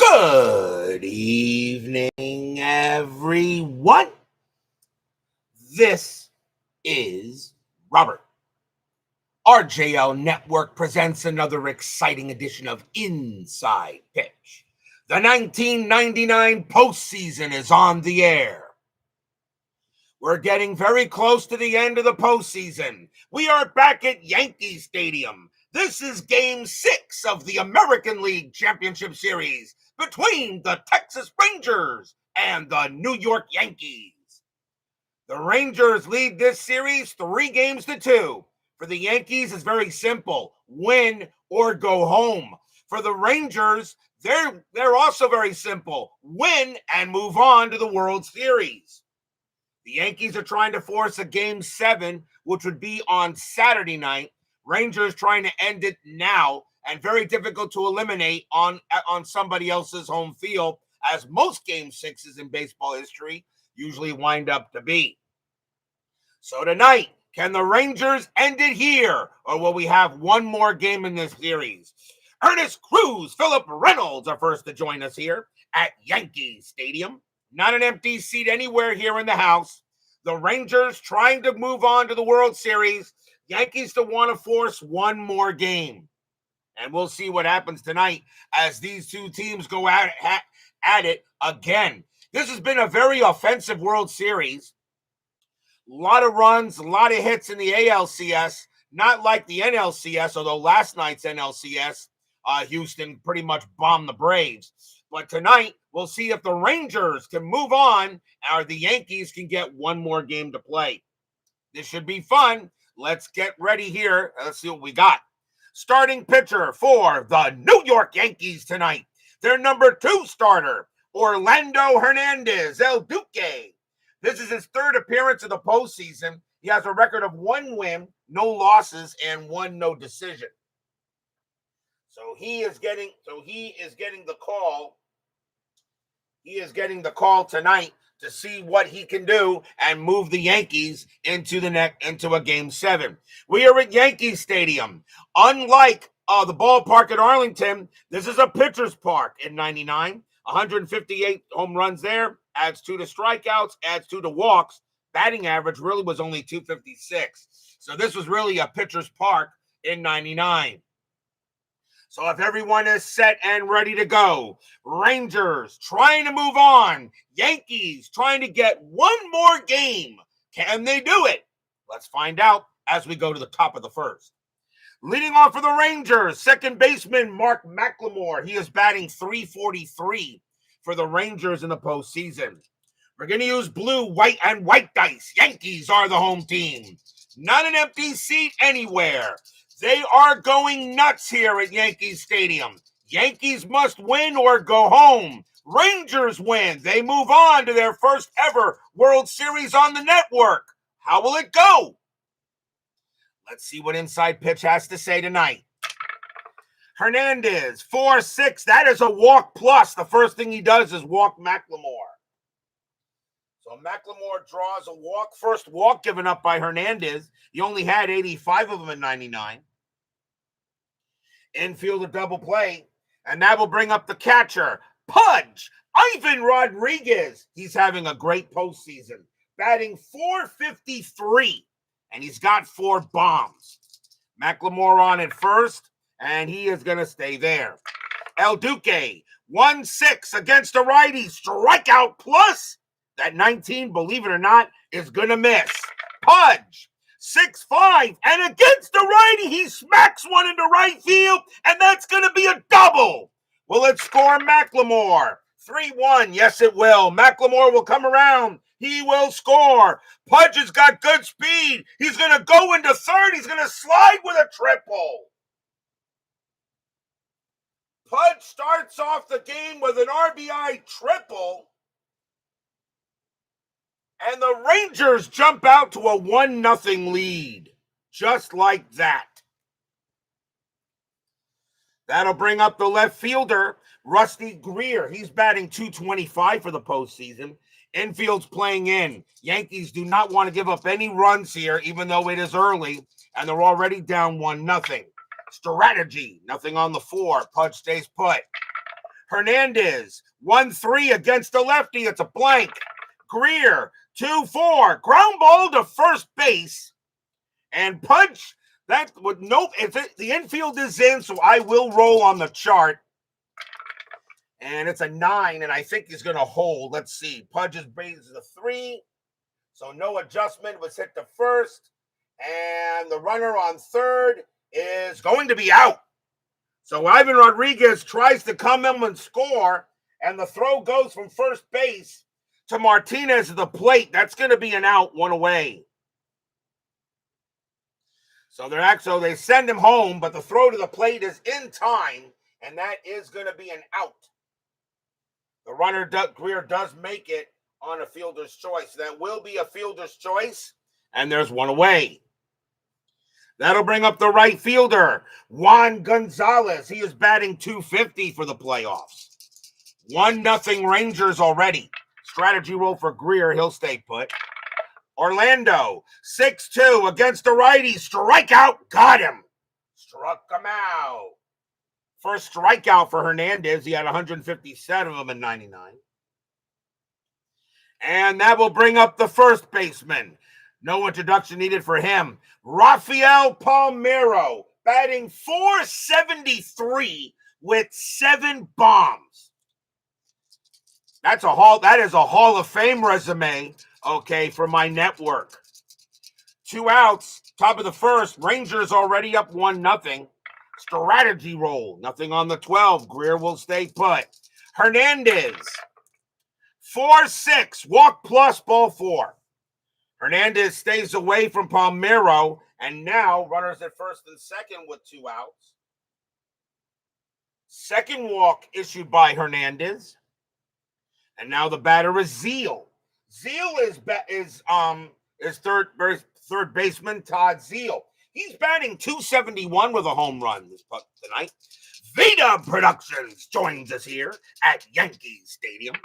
Good evening, everyone. This is Robert. RJL Network presents another exciting edition of Inside Pitch. The 1999 postseason is on the air. We're getting very close to the end of the postseason. We are back at Yankee Stadium. This is Game 6 of the American League Championship Series between the Texas Rangers and the New York Yankees. The Rangers lead this series 3-2. For the Yankees, it's very simple: win or go home. For the Rangers, they're also very simple: win and move on to the World Series. The Yankees are trying to force a Game 7, which would be on Saturday night. Rangers trying to end it now, and very difficult to eliminate on somebody else's home field, as most Game 6s in baseball history usually wind up to be. So tonight, can the Rangers end it here, or will we have one more game in this series? Ernest Cruz, Philip Reynolds are first to join us here at Yankee Stadium. Not an empty seat anywhere here in the house. The Rangers trying to move on to the World Series. Yankees to want to force one more game. And we'll see what happens tonight as these two teams go at it again. This has been a very offensive World Series. A lot of runs, a lot of hits in the ALCS. Not like the NLCS, although last night's NLCS, Houston pretty much bombed the Braves. But tonight, we'll see if the Rangers can move on or the Yankees can get one more game to play. This should be fun. Let's get ready here. Let's see what we got. Starting pitcher for the New York Yankees tonight. Their number 2 starter, Orlando Hernandez, El Duque. This is his 3rd appearance of the postseason. He has a record of 1 win, no losses, and 1 no decision. So he is getting the call. He is getting the call tonight to see what he can do and move the Yankees into a Game 7. We are at Yankee Stadium. Unlike the ballpark at Arlington, this is a pitcher's park in 99. 158 home runs there, adds 2 to strikeouts, adds 2 to walks. Batting average really was only 256. So this was really a pitcher's park in 99. So if everyone is set and ready to go, Rangers trying to move on, Yankees trying to get one more game. Can they do it? Let's find out as we go to the top of the first. Leading off for the Rangers, second baseman Mark McLemore. He is batting .343 for the Rangers in the postseason. We're going to use blue, white, and white dice. Yankees are the home team. Not an empty seat anywhere. They are going nuts here at Yankee Stadium. Yankees must win or go home. Rangers win. They move on to their first ever World Series on the network. How will it go? Let's see what Inside Pitch has to say tonight. Hernandez, 4-6. That is a walk plus. The first thing he does is walk McLemore. So McLemore draws a walk. First walk given up by Hernandez. He only had 85 of them in 99. Infield a double play. And that will bring up the catcher, Pudge, Ivan Rodriguez. He's having a great postseason. Batting .453. And he's got 4 bombs. McLemore on at first. And he is going to stay there. El Duque, 1-6 against a righty. Strikeout plus. That 19, believe it or not, is going to miss. Pudge, 6-5, and against the righty, he smacks one into right field, and that's going to be a double. Will it score McLemore? 3-1, yes it will. McLemore will come around. He will score. Pudge has got good speed. He's going to go into third. He's going to slide with a triple. Pudge starts off the game with an RBI triple. And the Rangers jump out to a 1-0 lead. Just like that. That'll bring up the left fielder, Rusty Greer. He's batting .225 for the postseason. Infield's playing in. Yankees do not want to give up any runs here, even though it is early, and they're already down 1-0. Strategy, nothing on the 4. Pudge stays put. Hernandez, 1-3 against the lefty. It's a blank. Greer, 2-4. Ground ball to first base. And Pudge, that would nope. The infield is in, so I will roll on the chart. And it's a 9, and I think he's going to hold. Let's see. Pudge's base is a 3, so no adjustment. Was hit to first, and the runner on third is going to be out. So Ivan Rodriguez tries to come in and score, and the throw goes from first base to Martinez at the plate. That's going to be an out, one away. So they send him home, but the throw to the plate is in time, and that is going to be an out. The runner, Greer, does make it on a fielder's choice. That will be a fielder's choice, and there's one away. That'll bring up the right fielder, Juan Gonzalez. He is batting .250 for the playoffs. 1-0 Rangers already. Strategy roll for Greer. He'll stay put. Orlando, 6-2 against the righty. Strikeout. Got him. Struck him out. First strikeout for Hernandez. He had 157 of them in 99. And that will bring up the first baseman. No introduction needed for him. Rafael Palmeiro, batting .473 with 7 bombs. That is a Hall of Fame resume, okay, for my network. 2 outs, top of the first. Rangers already up 1-0. Strategy roll. Nothing on the 12. Greer will stay put. Hernandez. 4-6. Walk plus ball 4. Hernandez stays away from Palmeiro. And now runners at first and second with 2 outs. Second walk issued by Hernandez. And now the batter is Zeal. Zeal is third baseman Todd Zeal. He's batting .271 with a home run tonight. Vita Productions joins us here at Yankee Stadium.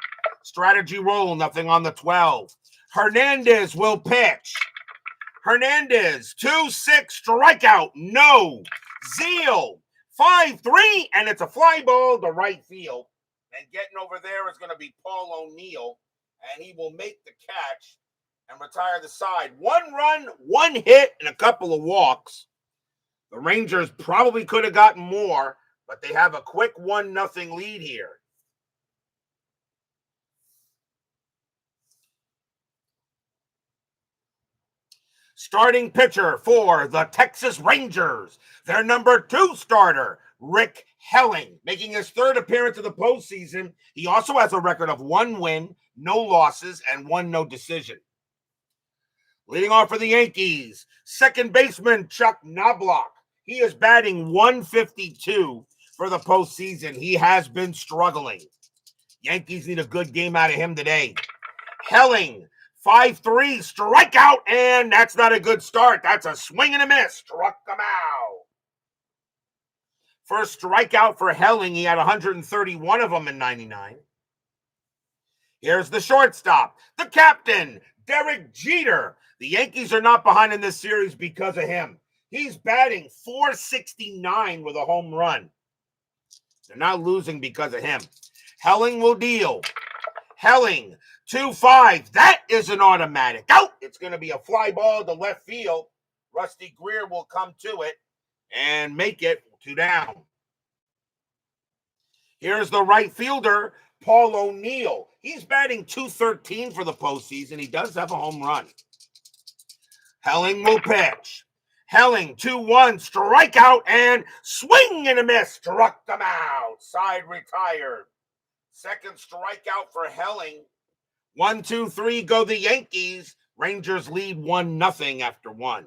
Strategy roll, nothing on the 12. Hernandez will pitch. Hernandez, 2-6, strikeout, no. Zeal, 5-3, and it's a fly ball to right field. And getting over there is going to be Paul O'Neill, and he will make the catch and retire the side. 1 run, 1 hit, and a couple of walks. The Rangers probably could have gotten more, but they have a quick 1-0 lead here. Starting pitcher for the Texas Rangers, their number 2 starter, Rick Helling, making his 3rd appearance of the postseason. He also has a record of 1 win, no losses, and 1 no decision. Leading off for the Yankees, second baseman Chuck Knobloch. He is batting .152 for the postseason. He has been struggling. Yankees need a good game out of him today. Helling, 5-3, strikeout, and that's not a good start. That's a swing and a miss. Struck him out. First strikeout for Helling. He had 131 of them in 99. Here's the shortstop, the captain, Derek Jeter. The Yankees are not behind in this series because of him. He's batting .469 with a home run. They're not losing because of him. Helling will deal. Helling, 2-5. That is an automatic out. It's going to be a fly ball to left field. Rusty Greer will come to it and make it 2 down. Here's the right fielder, Paul O'Neill. He's batting .213 for the postseason. He does have a home run. Helling will pitch. Helling, 2-1, strikeout, and swing and a miss. Struck them out. Side retired. Second strikeout for Helling. 1-2-3 go the Yankees. Rangers lead 1-0 after 1.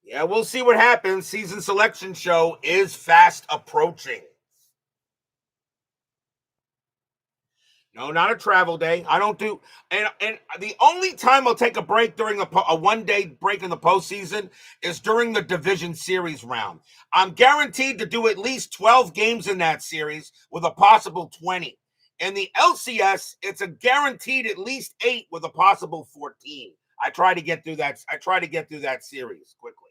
Yeah, we'll see what happens. Season selection show is fast approaching. No, not a travel day. I don't do, and the only time I'll take a break during a 1-day break in the postseason is during the division series round. I'm guaranteed to do at least 12 games in that series with a possible 20. In the LCS, it's a guaranteed at least 8 with a possible 14. I try to get through that series quickly.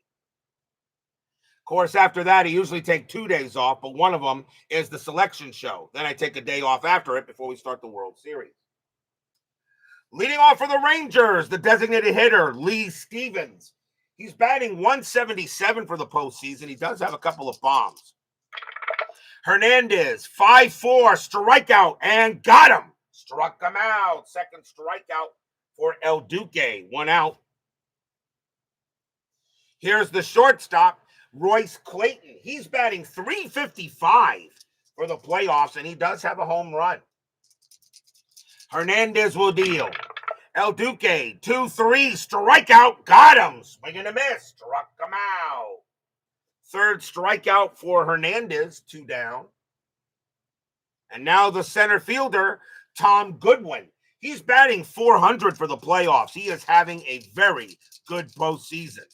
course, after that, I usually take 2 days off, but one of them is the selection show. Then I take a day off after it before we start the World Series. Leading off for the Rangers, the designated hitter, Lee Stevens. He's batting 177 for the postseason. He does have a couple of bombs. Hernandez, 5-4, strikeout, and got him. Struck him out. Second strikeout for El Duque. 1 out. Here's the shortstop, Royce Clayton. He's batting 355 for the playoffs, and he does have a home run. Hernandez will deal. El Duque, 2-3, strikeout, got him. Swing and a miss, struck him out. Third strikeout for Hernandez, 2 down. And now the center fielder, Tom Goodwin. He's batting 400 for the playoffs. He is having a very good postseason.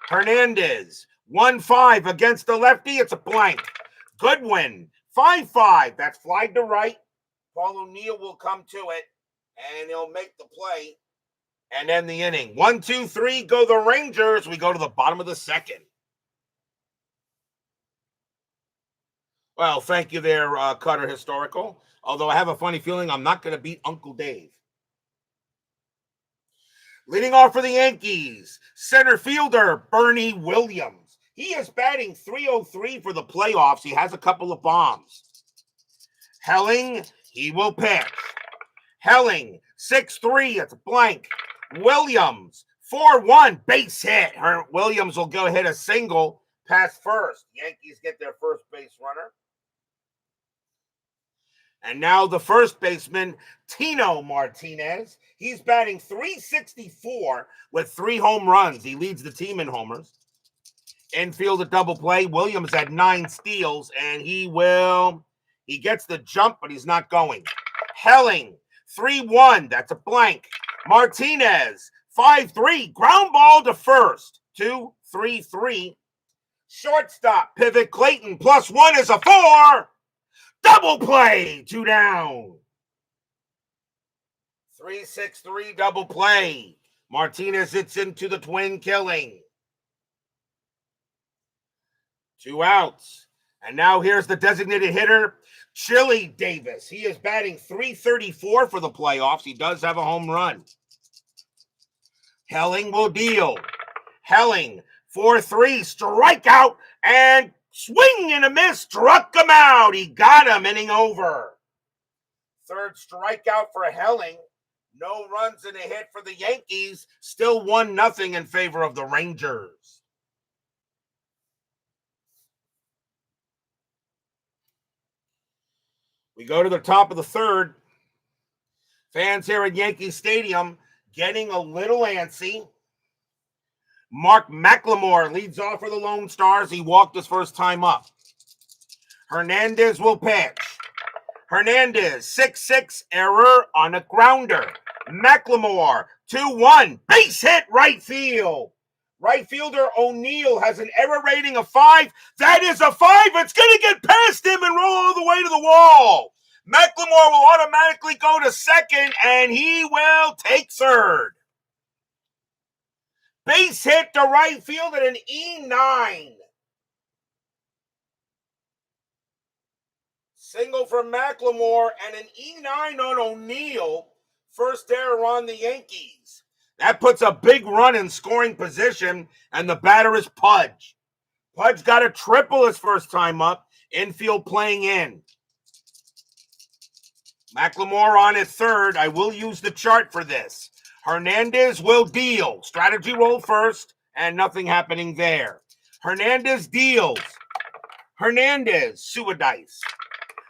Hernandez, 1-5 against the lefty. It's a blank. Goodwin, 5-5. That's fly to right. Paul O'Neill will come to it, and he'll make the play and end the inning. 1, 2, 3, go the Rangers. We go to the bottom of the second. Well, thank you there, Cutter Historical. Although I have a funny feeling I'm not going to beat Uncle Dave. Leading off for the Yankees, center fielder Bernie Williams. He is batting 303 for the playoffs. He has a couple of bombs. Helling, he will pitch. Helling, 6-3, it's a blank. Williams, 4-1, base hit. Williams will go hit a single past first. Yankees get their first base runner. And now the first baseman, Tino Martinez. He's batting 364 with 3 home runs. He leads the team in homers. Infield a double play. Williams had 9 steals, and he gets the jump, but he's not going. Helling, 3-1, that's a blank. Martinez, 5-3, ground ball to first. 2-3-3. Shortstop, pivot Clayton, +1 is a 4. Double play, 2 down. 3-6-3 double play. Martinez hits into the twin killing. 2 outs. And now here's the designated hitter, Chili Davis. He is batting 334 for the playoffs. He does have a home run. Helling will deal. Helling, 4-3, strikeout, and swing and a miss, struck him out. He got him, inning over. Third strikeout for Helling. No runs and a hit for the Yankees. Still 1-0 in favor of the Rangers. We go to the top of the third. Fans here at Yankee Stadium getting a little antsy. Mark McLemore leads off for the Lone Stars. He walked his first time up. Hernandez will pitch. Hernandez, 6-6, error on a grounder. McLemore, 2-1, base hit right field. Right fielder O'Neill has an error rating of 5. That is a 5. It's going to get past him and roll all the way to the wall. McLemore will automatically go to second, and he will take third. Base hit to right field at an E9. Single from McLemore and an E9 on O'Neill. First error on the Yankees. That puts a big run in scoring position, and the batter is Pudge. Pudge got a triple his first time up. Infield playing in. McLemore on at third. I will use the chart for this. Hernandez will deal. Strategy roll first, and nothing happening there. Hernandez deals. Hernandez, Suadice.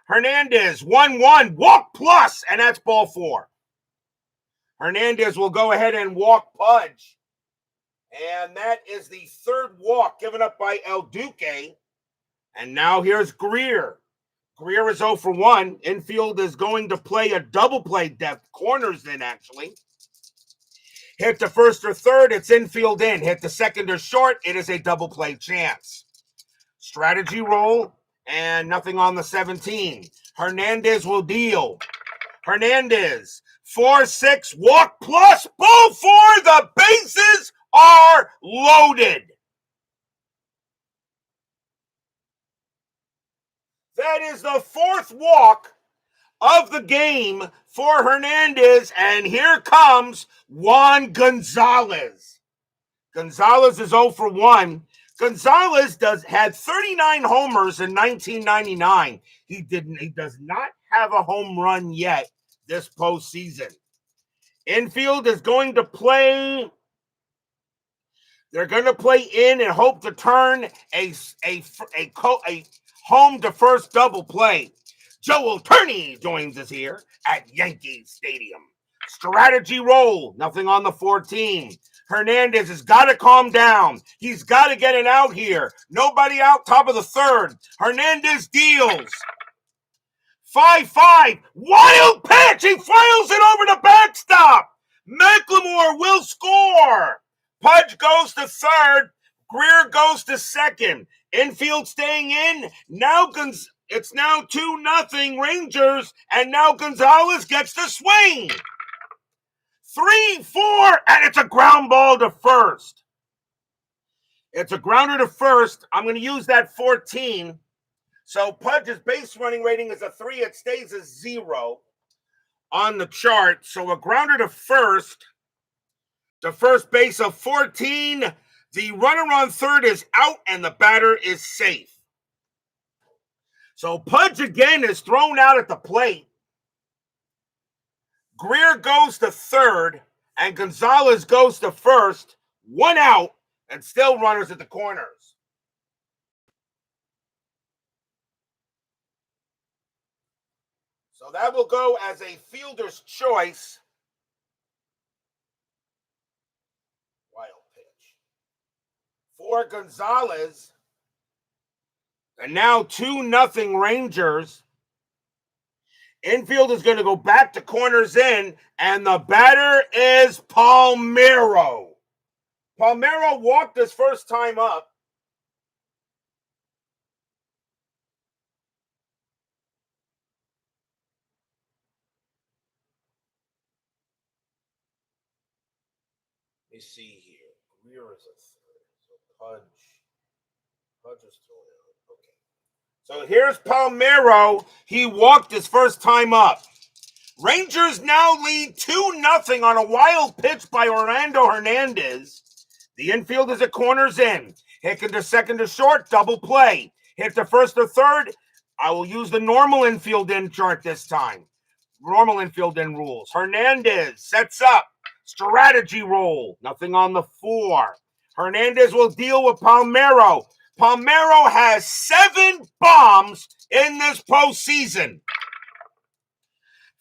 Hernandez, 1-1, walk plus, and that's ball 4. Hernandez will go ahead and walk Pudge. And that is the third walk given up by El Duque. And now here's Greer. Greer is 0 for 1. Infield is going to play a double play depth. Corners in, actually. Hit to first or third, it's infield in. Hit to second or short, it is a double play chance. Strategy roll, and nothing on the 17. Hernandez will deal. Hernandez, 4-6, walk plus, ball 4. The bases are loaded. That is the fourth walk of the game for Hernandez, and here comes Juan Gonzalez. Gonzalez is 0 for 1. Gonzalez had 39 homers in 1999. He does not have a home run yet this postseason. Infield is going to play. They're going to play in and hope to turn a home to first double play. Joel Turney joins us here at Yankee Stadium. Strategy roll, nothing on the 14. Hernandez has got to calm down. He's got to get it out here. Nobody out, top of the third. Hernandez deals. 5-5. Wild pitch. He fires it over the backstop. McLemore will score. Pudge goes to third. Greer goes to second. Infield staying in. Now it's now 2-0 Rangers, and now Gonzalez gets the swing. 3-4, and it's a ground ball to first. It's a grounder to first. I'm going to use that 14. So Pudge's base running rating is a 3. It stays a 0 on the chart. So a grounder to first base of 14. The runner on third is out, and the batter is safe. So Pudge again is thrown out at the plate. Greer goes to third, and Gonzalez goes to first. 1 out, and still runners at the corners. So that will go as a fielder's choice. Wild pitch for Gonzalez. And now 2-0 Rangers. Infield is going to go back to corners in, and the batter is Palmeiro. Palmeiro walked his first time up. Let me see here. Greer is a third. So Pudge is thrown out. Okay. So here's Palmeiro. He walked his first time up. Rangers now lead 2-0 on a wild pitch by Orlando Hernandez. The infield is at corners in. Hit to second to short, double play. Hit to first or third. I will use the normal infield in chart this time. Normal infield in rules. Hernandez sets up. Strategy roll. Nothing on the 4. Hernandez will deal with Palmeiro. Palmeiro has 7 bombs in this postseason.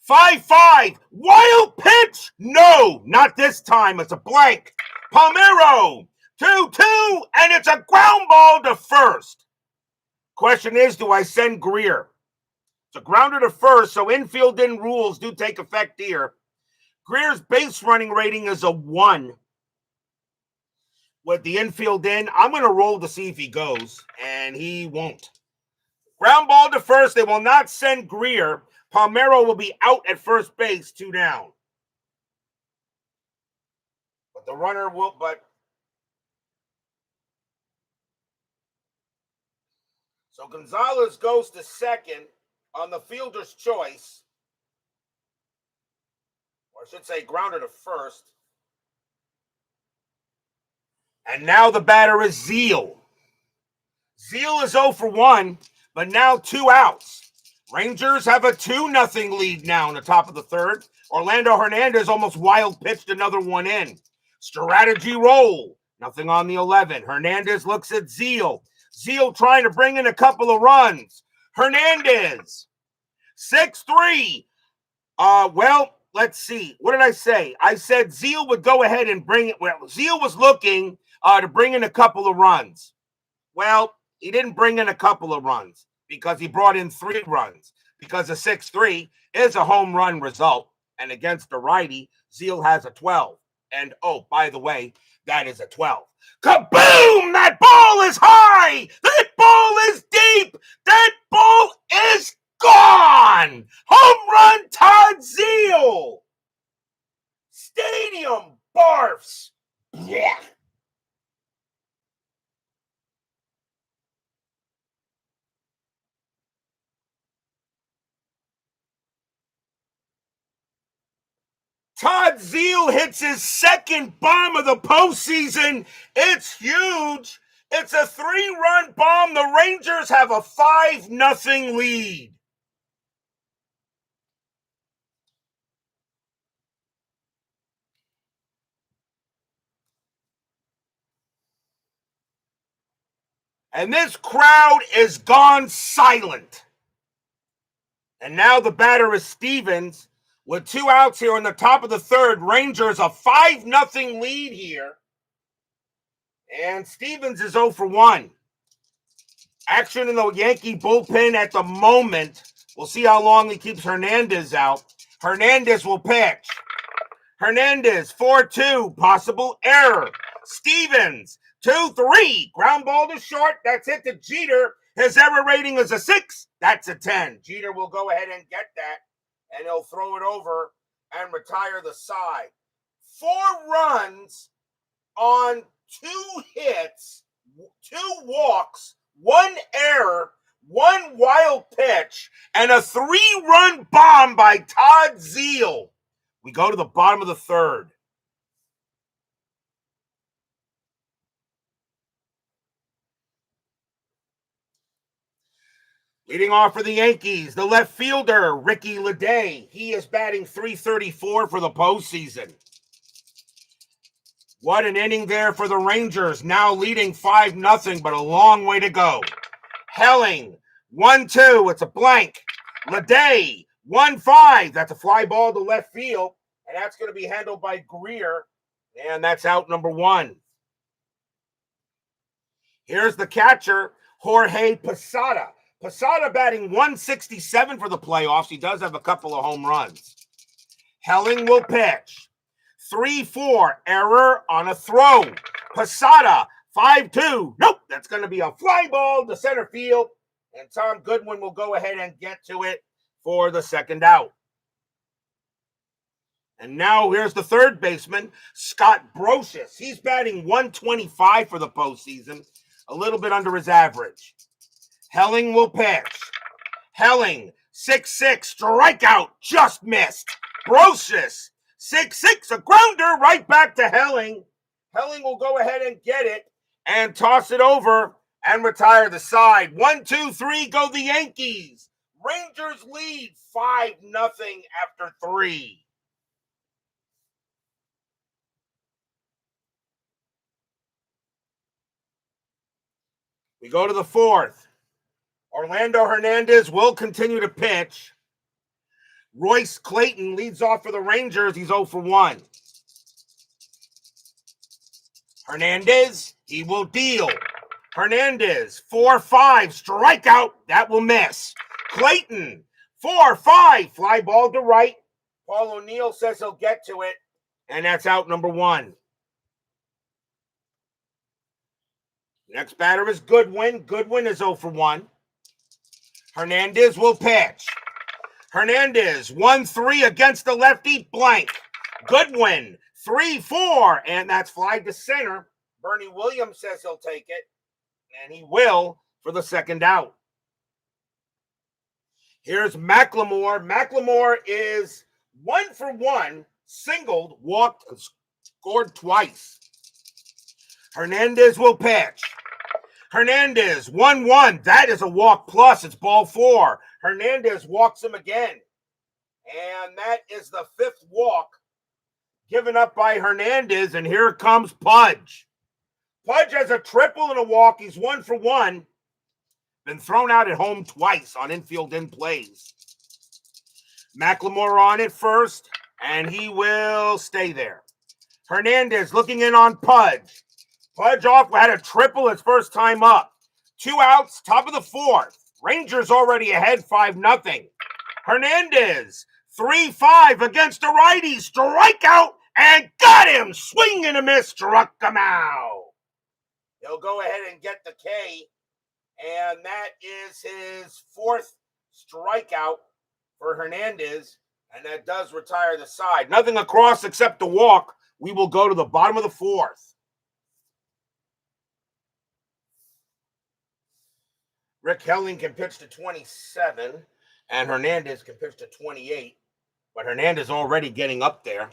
5-5. Wild pitch. No, not this time. It's a blank. Palmeiro. 2-2. And it's a ground ball to first. Question is, do I send Greer? It's a grounder to first, so infield in rules do take effect here. Greer's base running rating is a 1. With the infield in, I'm going to roll to see if he goes, and he won't. Ground ball to first. They will not send Greer. Palmeiro will be out at first base, 2 down. But the runner will, So Gonzalez goes to second on the fielder's choice. Or I should say grounder to first. And now the batter is Zeal. Zeal is 0 for 1, but now 2 outs. Rangers have a 2-0 lead now in the top of the third. Orlando Hernandez almost wild pitched another one in. Strategy roll. Nothing on the 11. Hernandez looks at Zeal. Zeal trying to bring in a couple of runs. Hernandez. 6-3. Well, let's see. What did I say? I said Zeal would go ahead and bring it. Well, Zeal was looking to bring in a couple of runs. Well, he didn't bring in a couple of runs because he brought in 3 runs because a 6-3 is a home run result. And against the righty, Zeal has a 12. And, oh, by the way, that is a 12. Kaboom! That ball is high! That ball is deep! That ball is gone! Home run Todd Zeal! Stadium barfs! Yeah. Todd Zeile hits his second bomb of the postseason. It's huge. It's a 3-run bomb. The Rangers have a 5-0 lead. And this crowd is gone silent. And now the batter is Stevens with 2 outs here in the top of the third. Rangers a 5-0 lead here. And Stevens is 0 for 1. Action in the Yankee bullpen at the moment. We'll see how long he keeps Hernandez out. Hernandez will pitch. Hernandez 4-2. Possible error. Stevens 2-3. Ground ball to short. That's hit to Jeter. His error rating is a 6. That's a 10. Jeter will go ahead and get that. And he'll throw it over and retire the side. 4 runs on 2 hits, 2 walks, 1 error, 1 wild pitch, and a 3-run bomb by Todd Zeile. We go to the bottom of the third. Leading off for the Yankees, the left fielder, Ricky Leday. He is batting .334 for the postseason. What an inning there for the Rangers, now leading 5-0, but a long way to go. Helling, 1-2, it's a blank. Leday, 1-5, that's a fly ball to left field, and that's going to be handled by Greer, and that's out number 1. Here's the catcher, Jorge Posada. Posada batting .167 for the playoffs. He does have a couple of home runs. Helling will pitch. 3-4, error on a throw. Posada, 5-2. Nope, that's going to be a fly ball to center field. And Tom Goodwin will go ahead and get to it for the second out. And now here's the third baseman, Scott Brosius. He's batting .125 for the postseason, a little bit under his average. Helling will pitch. Helling, 6-6, strikeout, just missed. Brosius, 6-6, a grounder right back to Helling. Helling will go ahead and get it and toss it over and retire the side. 1-2-3, go the Yankees. Rangers lead 5-0 after 3. We go to the fourth. Orlando Hernandez will continue to pitch. Royce Clayton leads off for the Rangers. He's 0 for 1. Hernandez, he will deal. Hernandez, 4-5, strikeout. That will miss. Clayton, 4-5, fly ball to right. Paul O'Neill says he'll get to it, and that's out number 1. Next batter is Goodwin. Goodwin is 0 for 1. Hernandez will pitch. Hernandez, 1-3 against the lefty, blank. Goodwin, 3-4, and that's fly to center. Bernie Williams says he'll take it, and he will for the second out. Here's McLemore. McLemore is 1 for 1, singled, walked, scored twice. Hernandez will pitch. Hernandez, 1-1. That is a walk plus. It's ball 4. Hernandez walks him again. And that is the 5th walk given up by Hernandez. And here comes Pudge. Pudge has a triple and a walk. He's 1 for 1. Been thrown out at home twice on infield in plays. McLemore on it first, and he will stay there. Hernandez looking in on Pudge. Pudge off, had a triple his first time up. 2 outs, top of the 4th. Rangers already ahead 5-0. Hernandez, 3-5 against a righty. Strikeout and got him. Swing and a miss, struck him out. He'll go ahead and get the K. And that is his 4th strikeout for Hernandez. And that does retire the side. Nothing across except the walk. We will go to the bottom of the 4th. Rick Helling can pitch to 27, and Hernandez can pitch to 28. But Hernandez already getting up there.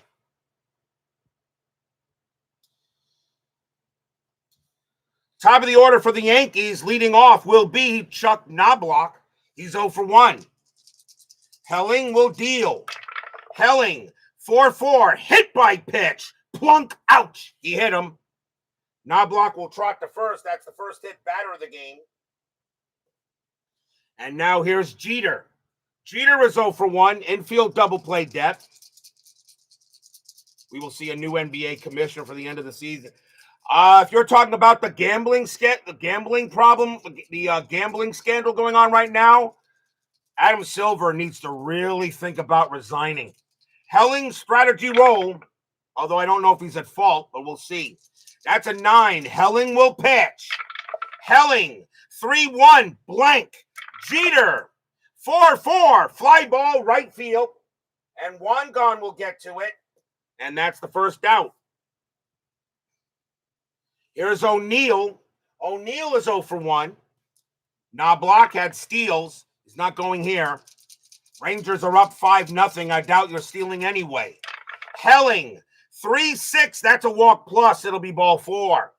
Top of the order for the Yankees, leading off will be Chuck Knobloch. He's 0 for 1. Helling will deal. Helling, 4-4, hit by pitch. Plunk, ouch. He hit him. Knobloch will trot to first. That's the first hit batter of the game. And now here's Jeter. Jeter is 0 for 1. Infield double play depth. We will see a new NBA commissioner for the end of the season. If you're talking about the gambling problem, the gambling scandal going on right now, Adam Silver needs to really think about resigning. Helling's strategy roll, although I don't know if he's at fault, but we'll see. That's a 9. Helling will pitch. Helling, 3-1, blank. Jeter, 4-4, fly ball, right field. And Wangan will get to it. And that's the first out. Here's O'Neill. O'Neill is 0 for 1. Knobloch had steals. He's not going here. Rangers are up 5-0. I doubt you're stealing anyway. Helling, 3-6. That's a walk plus. It'll be ball 4.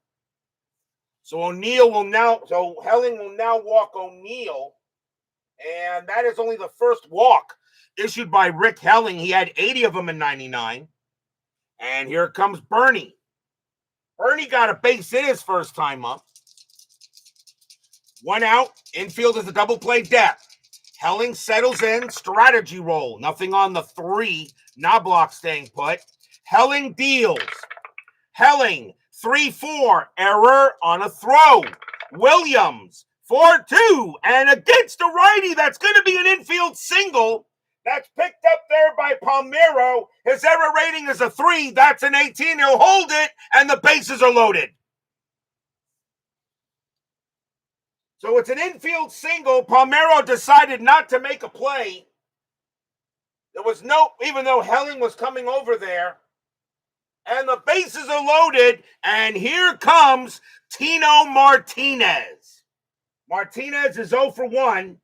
So Helling will now walk O'Neill. And that is only the first walk issued by Rick Helling. He had 80 of them in 99. And here comes Bernie. Bernie got a base hit his first time up. 1 out. Infield is a double play depth. Helling settles in. Strategy roll. Nothing on the 3. Knobloch staying put. Helling deals. Helling, 3-4. Error on a throw. Williams, 4-2. And against a righty, that's going to be an infield single. That's picked up there by Palmeiro. His error rating is a 3. That's an 18. He'll hold it, and the bases are loaded. So it's an infield single. Palmeiro decided not to make a play. There was even though Helling was coming over there. And the bases are loaded, and here comes Tino Martinez. Martinez is 0 for 1.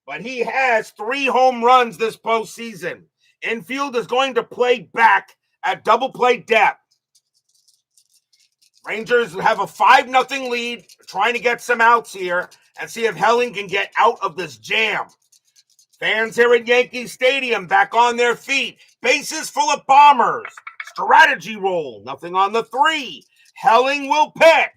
But he has 3 home runs this postseason. Infield is going to play back at double play depth. Rangers have a 5-0 lead, trying to get some outs here and see if Helling can get out of this jam. Fans here at Yankee Stadium back on their feet. Bases full of bombers. Strategy roll. Nothing on the 3. Helling will pitch.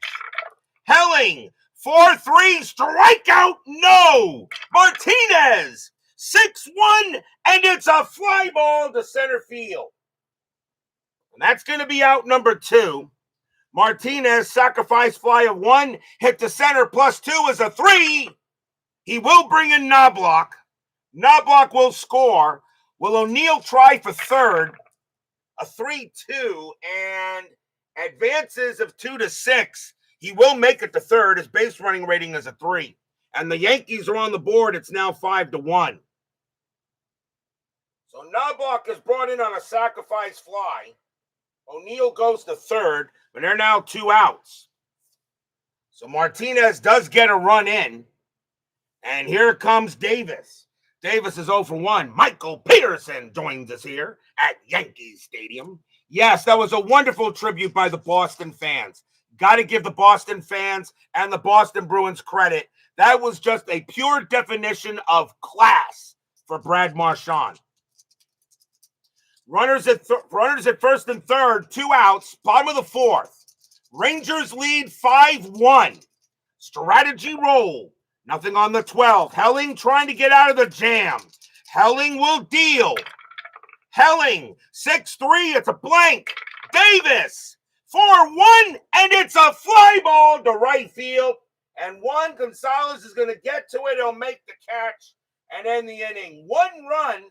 Helling. 4-3, strikeout, no! Martinez, 6-1, and it's a fly ball to center field. And that's going to be out number 2. Martinez, sacrifice fly of 1, hit to center, +2 is a 3. He will bring in Knobloch. Knobloch will score. Will O'Neill try for third? A 3-2, and advances of 2-6. He will make it to third. His base running rating is a 3. And the Yankees are on the board. It's now 5-1. So Knobloch is brought in on a sacrifice fly. O'Neill goes to third, but they're now 2 outs. So Martinez does get a run in. And here comes Davis. Davis is 0 for 1. Michael Peterson joins us here at Yankee Stadium. Yes, that was a wonderful tribute by the Boston fans. Got to give the Boston fans and the Boston Bruins credit. That was just a pure definition of class for Brad Marchand. Runners at first and third, 2 outs, bottom of the 4th. Rangers lead 5-1. Strategy roll. Nothing on the 12. Helling trying to get out of the jam. Helling will deal. Helling, 6-3. It's a blank. Davis, 4-1, and it's a fly ball to right field. And Juan Gonzalez is going to get to it. He'll make the catch and end the inning. 1 run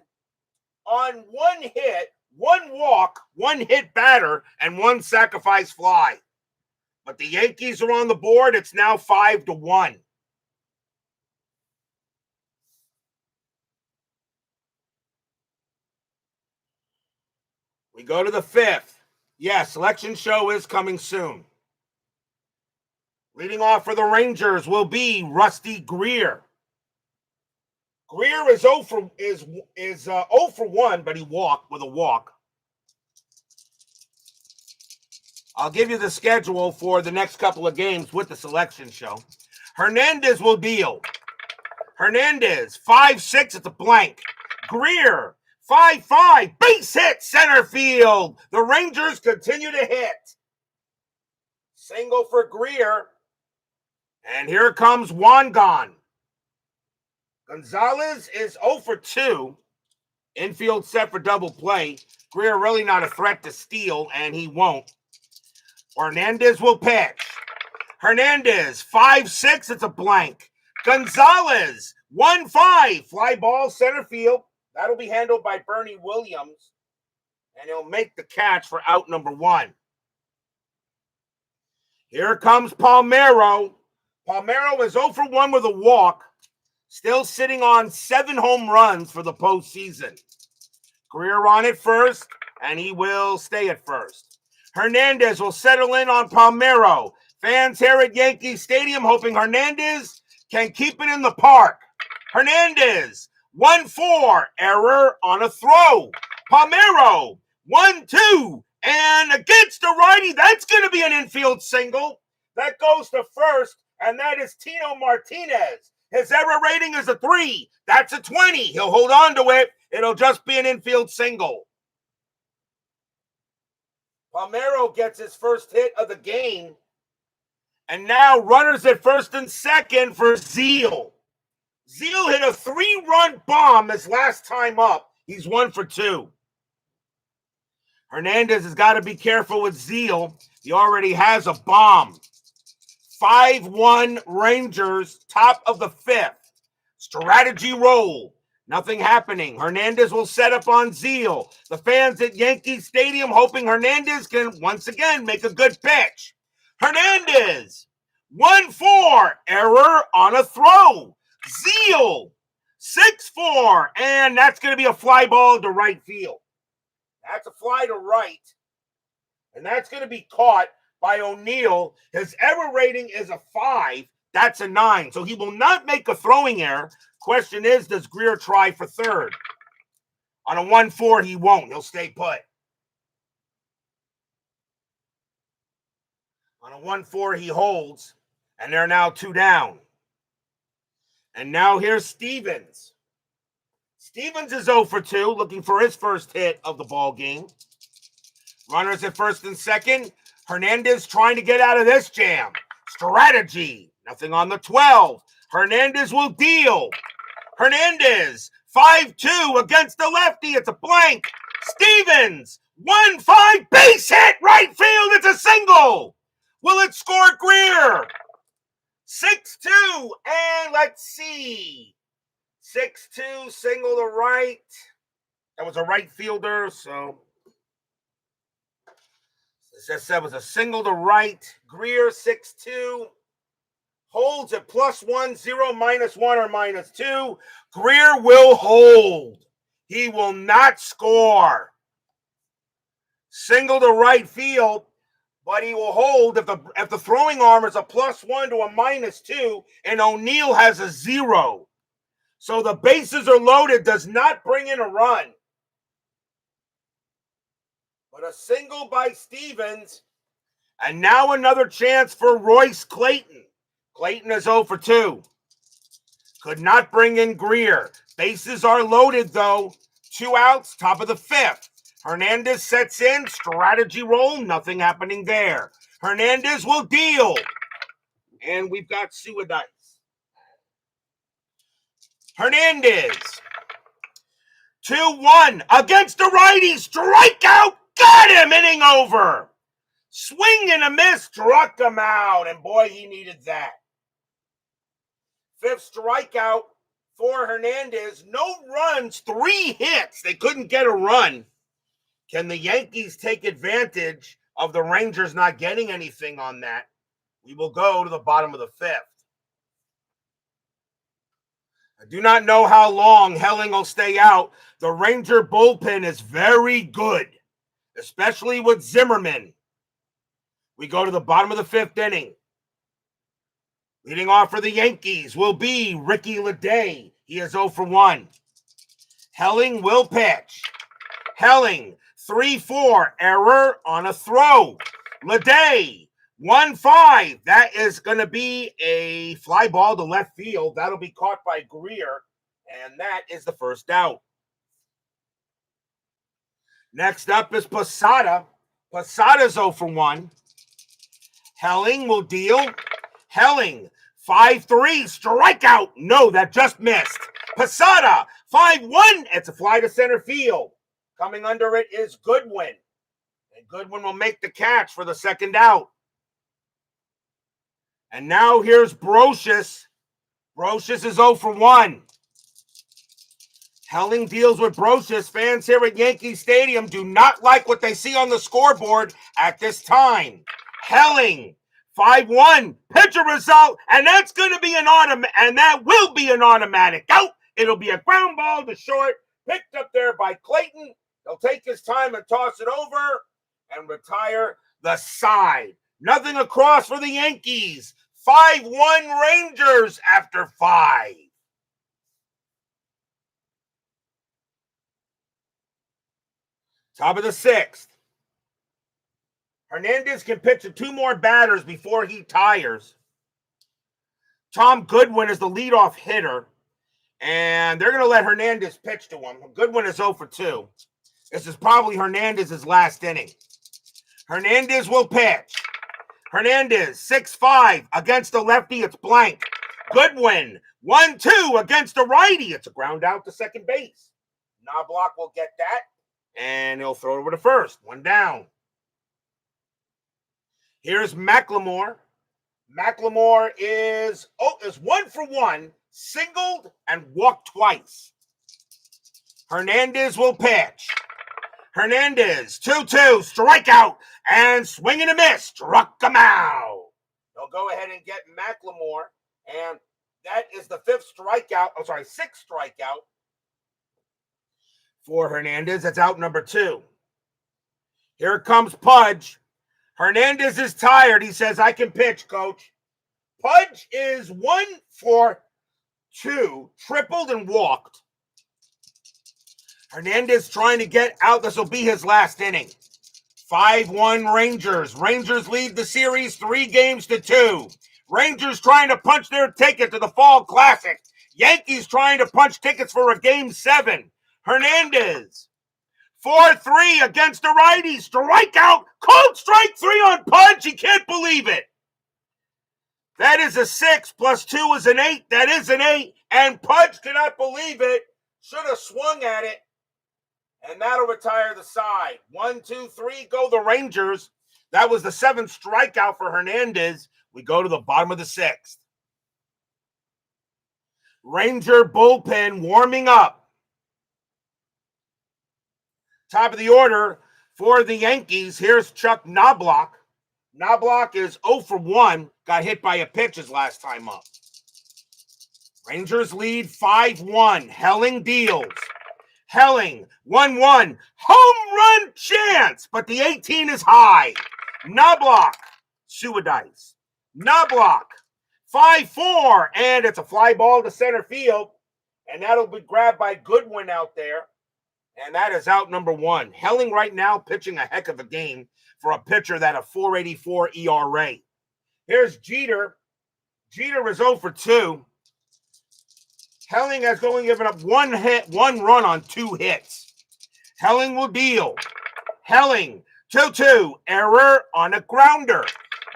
on 1 hit, 1 walk, 1 hit batter, and 1 sacrifice fly. But the Yankees are on the board. It's now 5-1. We go to the 5th. Yes, selection show is coming soon. Leading off for the Rangers will be Rusty Greer. Greer is 0 for 1, but he walked with a walk. I'll give you the schedule for the next couple of games with the selection show. Hernandez will deal. Hernandez, 5-6, it's a blank. Greer, 5-5, base hit, center field. The Rangers continue to hit. Single for Greer. And here comes Wangan. Gonzalez is 0 for 2. Infield set for double play. Greer really not a threat to steal, and he won't. Hernandez will pitch. Hernandez, 5-6, it's a blank. Gonzalez, 1-5, fly ball, center field. That'll be handled by Bernie Williams, and he'll make the catch for out number 1. Here comes Palmeiro. Palmeiro is 0 for 1 with a walk, still sitting on 7 home runs for the postseason. Greer on at first, and he will stay at first. Hernandez will settle in on Palmeiro. Fans here at Yankee Stadium hoping Hernandez can keep it in the park. Hernandez, 1-4, error on a throw. Palmeiro, 1-2, and against the righty, that's going to be an infield single. That goes to first, and that is Tino Martinez. His error rating is a 3. That's a 20. He'll hold on to it. It'll just be an infield single. Palmeiro gets his first hit of the game. And now runners at first and second for Zeal. Zeal hit a 3-run bomb his last time up. He's 1 for 2. Hernandez has got to be careful with Zeal. He already has a bomb. 5-1 Rangers, top of the 5th. Strategy roll. Nothing happening. Hernandez will set up on Zeal. The fans at Yankee Stadium hoping Hernandez can once again make a good pitch. Hernandez, 1-4, error on a throw. Zeal, 6-4, and that's going to be a fly ball to right field. That's a fly to right, and that's going to be caught by O'Neill. His error rating is a 5. That's a 9, so he will not make a throwing error. Question is, does Greer try for third? On a 1-4, he won't. He'll stay put. On a 1-4, he holds, and they're now 2 down. And now here's Stevens. Stevens is 0 for 2, looking for his first hit of the ball game. Runners at first and second. Hernandez trying to get out of this jam. Strategy. Nothing on the 12. Hernandez will deal. Hernandez, 5-2 against the lefty. It's a blank. Stevens, 1-5, base hit, right field. It's a single. Will it score Greer? 6-2, and let's see. 6-2, single to right. That was a right fielder, so that was a single to right. Greer, 6-2. Holds at +1, 0, -1, or -2. Greer will hold. He will not score. Single to right field, but he will hold if the throwing arm is a +1 to a -2, and O'Neill has a 0. So the bases are loaded, does not bring in a run. But a single by Stevens, and now another chance for Royce Clayton. Clayton is 0 for 2. Could not bring in Greer. Bases are loaded, though. 2 outs, top of the 5th. Hernandez sets in, strategy roll, nothing happening there. Hernandez will deal. And we've got Suadice. Hernandez, 2-1 against the righty, strikeout, got him, inning over. Swing and a miss, struck him out, and boy, he needed that. 5th strikeout for Hernandez. No runs, 3 hits. They couldn't get a run. Can the Yankees take advantage of the Rangers not getting anything on that? We will go to the bottom of the 5th. I do not know how long Helling will stay out. The Ranger bullpen is very good, especially with Zimmerman. We go to the bottom of the 5th inning. Leading off for the Yankees will be Ricky Leday. He is 0 for 1. Helling will pitch. Helling, 3-4, error on a throw. Leday, 1-5. That is going to be a fly ball to left field. That'll be caught by Greer, and that is the first out. Next up is Posada. Posada's 0 for 1. Helling will deal. Helling, 5-3, strikeout. No, that just missed. Posada, 5-1. It's a fly to center field. Coming under it is Goodwin. And Goodwin will make the catch for the second out. And now here's Brocious. Brocious is 0 for 1. Helling deals with Brocious. Fans here at Yankee Stadium do not like what they see on the scoreboard at this time. Helling, 5-1, pitcher result, and that's going to be an automatic, and that will be an automatic out. It'll be a ground ball to short, picked up there by Clayton. He'll take his time and toss it over and retire the side. Nothing across for the Yankees. 5-1 Rangers after 5. Top of the 6th. Hernandez can pitch to 2 more batters before he tires. Tom Goodwin is the leadoff hitter, and they're going to let Hernandez pitch to him. Goodwin is 0 for 2. This is probably Hernandez's last inning. Hernandez will pitch. Hernandez, 6-5 against the lefty. It's blank. Goodwin, 1-2 against the righty. It's a ground out to second base. Knobloch will get that, and he'll throw it over to first. 1 down. Here's McLemore. McLemore is 1 for 1, singled and walked twice. Hernandez will pitch. Hernandez, 2-2, strikeout, and swing and a miss, struck him out. They'll go ahead and get McLemore, and that is the 6th strikeout for Hernandez. That's out number 2. Here comes Pudge. Hernandez is tired. He says, I can pitch, coach. Pudge is 1 for 2, tripled and walked. Hernandez trying to get out. This will be his last inning. 5-1 Rangers. Rangers lead the series 3-2. Rangers trying to punch their ticket to the Fall Classic. Yankees trying to punch tickets for a Game 7. Hernandez, 4-3 against the righty. Strikeout. Cold strike 3 on Pudge. He can't believe it. That is a 6 plus 2 is an 8. That is an 8. And Pudge cannot believe it. Should have swung at it. And that'll retire the side. 1, 2, 3, go the Rangers. That was the 7th strikeout for Hernandez. We go to the bottom of the 6th. Ranger bullpen warming up. Top of the order for the Yankees. Here's Chuck Knobloch. Knobloch is 0 for 1. Got hit by a pitch his last time up. Rangers lead 5-1. Helling deals. Helling, 1-1. Home run chance, but the 18 is high. Knobloch, Suadice. Knobloch, 5-4, and it's a fly ball to center field, and that'll be grabbed by Goodwin out there, and that is out number 1. Helling right now pitching a heck of a game for a pitcher that a 4.84 ERA. Here's Jeter. Jeter is 0 for 2. Helling has only given up 1 run on 2 hits. Helling will deal. Helling, 2-2, error on a grounder.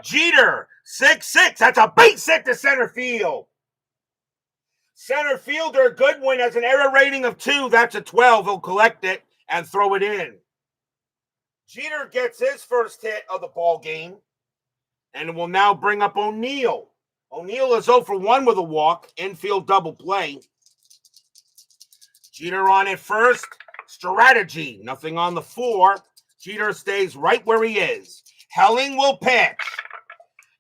Jeter, 6-6, that's a base hit to center field. Center fielder Goodwin has an error rating of 2. That's a 12. He'll collect it and throw it in. Jeter gets his first hit of the ball game, and will now bring up O'Neill. O'Neill is 0 for 1 with a walk, infield double play. Jeter on it first. Strategy, nothing on the 4. Jeter stays right where he is. Helling will pitch.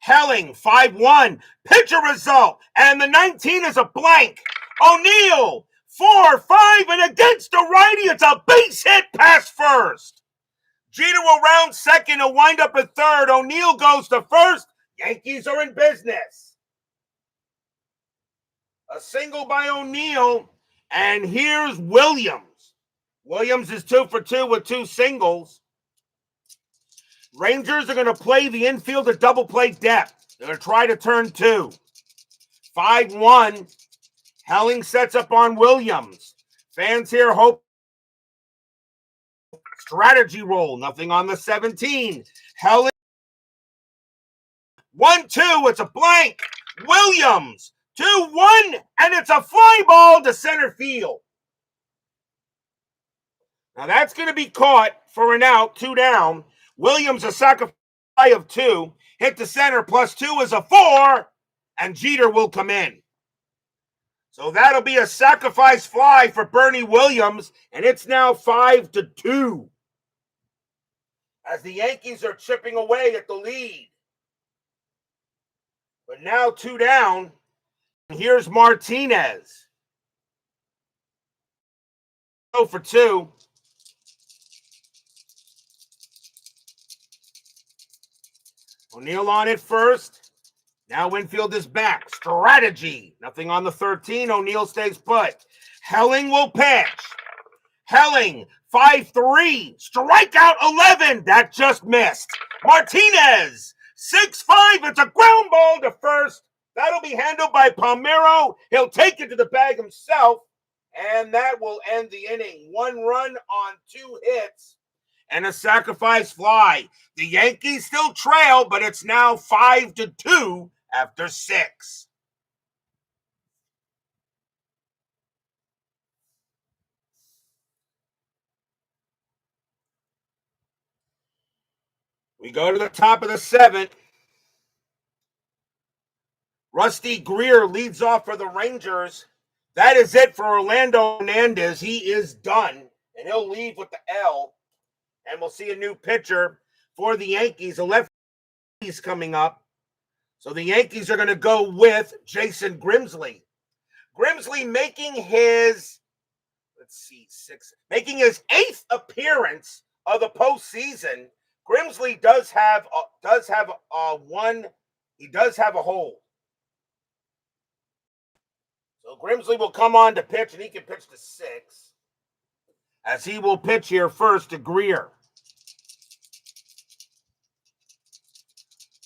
Helling, 5-1. Pitcher result, and the 19 is a blank. O'Neill, 4-5, and against the righty, it's a base hit past first. Jeter will round second and wind up at third. O'Neill goes to first. Yankees are in business. A single by O'Neill, and here's Williams. Williams is 2 for 2 with 2 singles. Rangers are going to play the infield at double play depth. They're going to try to turn 2. 5-1. Helling sets up on Williams. Fans here hope. Strategy roll. Nothing on the 17. Helling. 1-2. It's a blank. Williams. 2-1. And it's a fly ball to center field. Now that's going to be caught for an out. 2 down. Williams a sacrifice of 2. Hit the center. +2 is a 4. And Jeter will come in. So that'll be a sacrifice fly for Bernie Williams, and it's now 5-2. As the Yankees are chipping away at the lead. But now 2 down. And here's Martinez. 0 for 2. O'Neill on it first. Now Winfield is back. Strategy. Nothing on the 13. O'Neill stays put. Helling will pitch. Helling. 5-3. Strikeout 11. That just missed. Martinez. 6-5. It's a ground ball to first. That'll be handled by Palmeiro. He'll take it to the bag himself. And that will end the inning. 1 run on 2 hits. And a sacrifice fly. The Yankees still trail, but it's now 5-2 after 6. We go to the top of the 7th. Rusty Greer leads off for the Rangers. That is it for Orlando Hernandez. He is done, and he'll leave with the L. And we'll see a new pitcher for the Yankees. A lefty's coming up. So the Yankees are going to go with Jason Grimsley. Grimsley making his, making his 8th appearance of the postseason. Grimsley does have a hold. So Grimsley will come on to pitch, and he can pitch to 6. As he will pitch here first to Greer.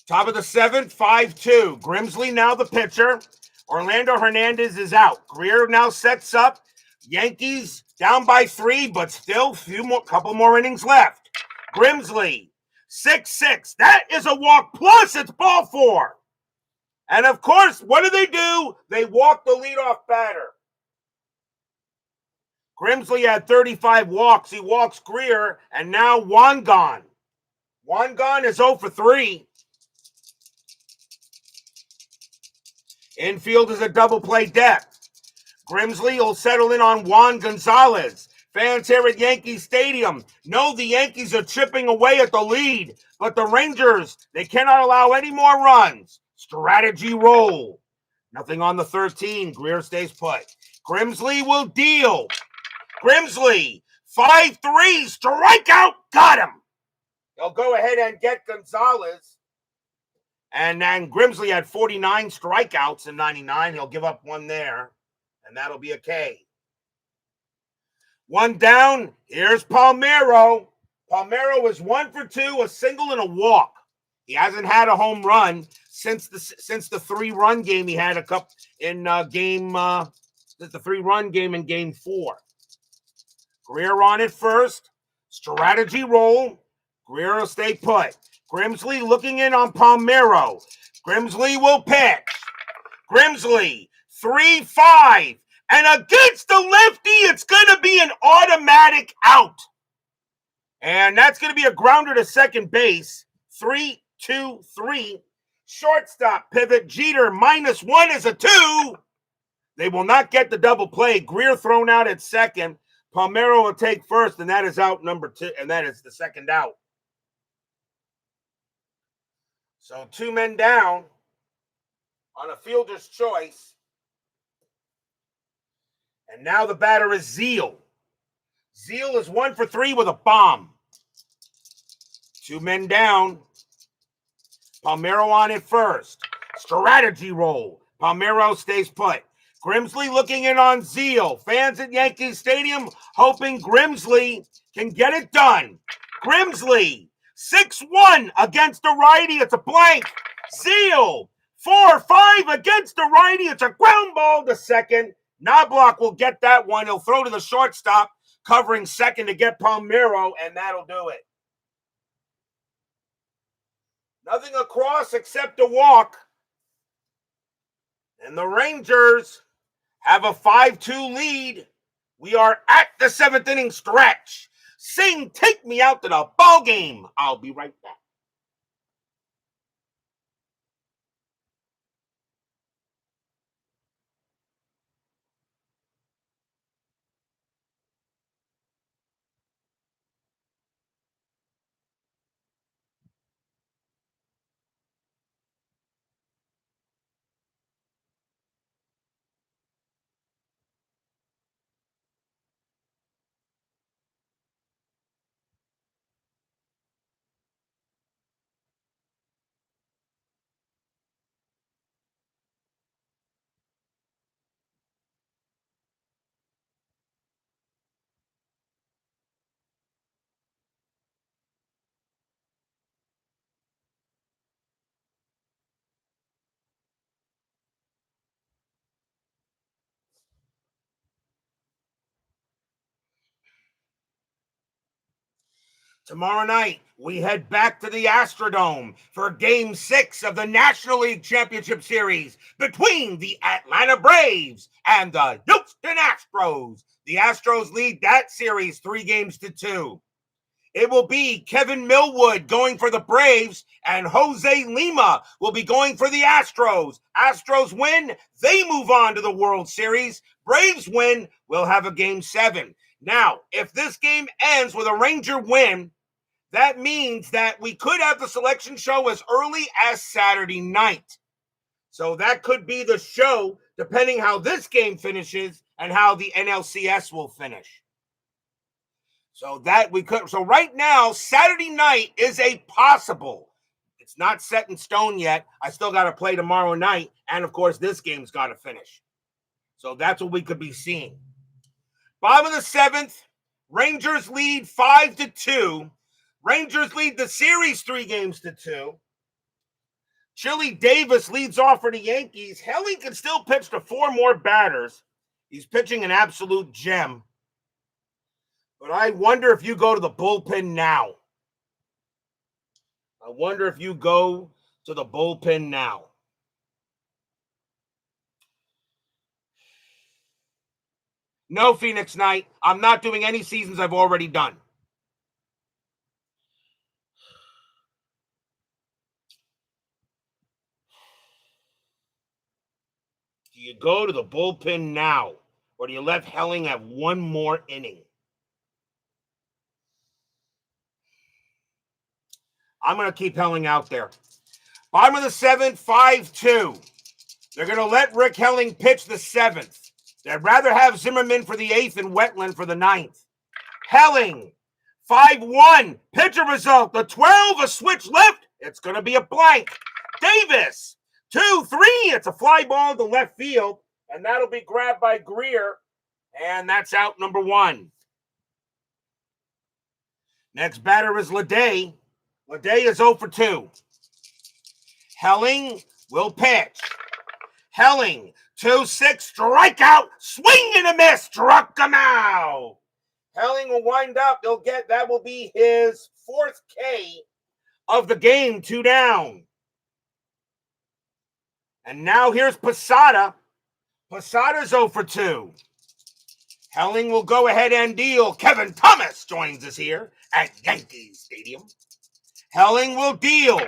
Top of the 7th, 5-2. Grimsley now the pitcher. Orlando Hernandez is out. Greer now sets up. Yankees down by 3, but still couple more innings left. Grimsley, 6-6. That is a walk plus. It's ball 4. And of course, what do? They walk the leadoff batter. Grimsley had 35 walks. He walks Greer, and now Wangan. Wangan is 0 for 3. Infield is a double play depth. Grimsley will settle in on Juan Gonzalez. Fans here at Yankee Stadium know the Yankees are chipping away at the lead, but the Rangers, they cannot allow any more runs. Strategy roll. Nothing on the 13. Greer stays put. Grimsley will deal. Grimsley, 5-3, strikeout, got him. They'll go ahead and get Gonzalez. And then Grimsley had 49 strikeouts in 99. He'll give up 1 there, and that'll be a K. 1 down. Here's Palmeiro. Palmeiro is 1 for 2, a single and a walk. He hasn't had a home run since the 3-run game he had the 3-run game in game 4. Greer on it first. Strategy roll. Greer will stay put. Grimsley looking in on Palmeiro. Grimsley will pitch. Grimsley, 3-5. And against the lefty, it's going to be an automatic out. And that's going to be a grounder to second base. 3-2-3. Shortstop pivot. Jeter, -1 is a 2. They will not get the double play. Greer thrown out at second. Palmeiro will take first, and that is out number 2, and that is the second out. So 2 men down on a fielder's choice. And now the batter is Zeal. Zeal is 1 for 3 with a bomb. 2 men down. Palmeiro on it first. Strategy roll. Palmeiro stays put. Grimsley looking in on Zeal. Fans at Yankee Stadium hoping Grimsley can get it done. Grimsley, 6-1 against a righty. It's a blank. Zeal. 4-5 against a righty. It's a ground ball to second. Knobloch will get that one. He'll throw to the shortstop, covering second to get Palmeiro, and that'll do it. Nothing across except a walk. And the Rangers have a 5-2 lead. We are at the 7th inning stretch. Sing, take me out to the ball game. I'll be right back. Tomorrow night, we head back to the Astrodome for Game 6 of the National League Championship Series between the Atlanta Braves and the Houston Astros. The Astros lead that series 3-2. It will be Kevin Millwood going for the Braves, and Jose Lima will be going for the Astros. Astros win, they move on to the World Series. Braves win, we'll have a Game 7. Now, if this game ends with a Ranger win, that means that we could have the selection show as early as Saturday night. So that could be the show, depending how this game finishes and how the NLCS will finish. So right now, Saturday night is a possible. It's not set in stone yet. I still got to play tomorrow night. And of course, this game's got to finish. So that's what we could be seeing. Bottom of the 7th, Rangers lead 5-2. Rangers lead the series 3-2. Chili Davis leads off for the Yankees. Helling can still pitch to 4 more batters. He's pitching an absolute gem. But I wonder if you go to the bullpen now. No, Phoenix Knight. I'm not doing any seasons I've already done. Do you go to the bullpen now, or do you let Helling have one more inning? I'm going to keep Helling out there. Bottom of the 7th, 5-2. They're going to let Rick Helling pitch the 7th. They'd rather have Zimmerman for the 8th and Wetland for the 9th. Helling, 5-1. Pitcher result, the 12, a switch left. It's going to be a blank. Davis, 2-3. It's a fly ball to left field, and that'll be grabbed by Greer, and that's out number 1. Next batter is Leday. Leday is 0-2. Helling will pitch. Helling, 2-6, strikeout, swing and a miss, struck him out. Helling will wind up. That will be his 4th K of the game, 2 down. And now here's Posada. Posada's 0-2. Helling will go ahead and deal. Kevin Thomas joins us here at Yankee Stadium. Helling will deal.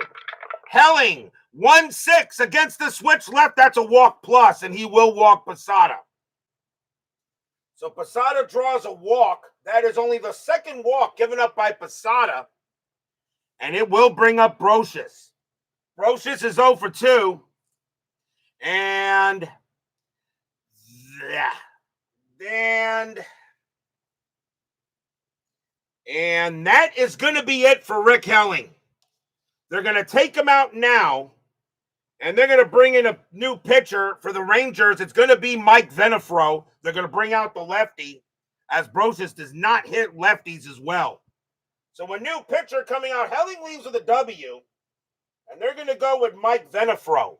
Helling, 1-6 against the switch left. That's a walk plus, and he will walk Posada. So Posada draws a walk. That is only the 2nd walk given up by Posada. And it will bring up Brocious. Brocious is 0-2. And that is going to be it for Rick Helling. They're going to take him out now, and they're going to bring in a new pitcher for the Rangers. It's going to be Mike Venafro. They're going to bring out the lefty, as Brocious does not hit lefties as well. So a new pitcher coming out. Helling leaves with a W, and they're going to go with Mike Venafro.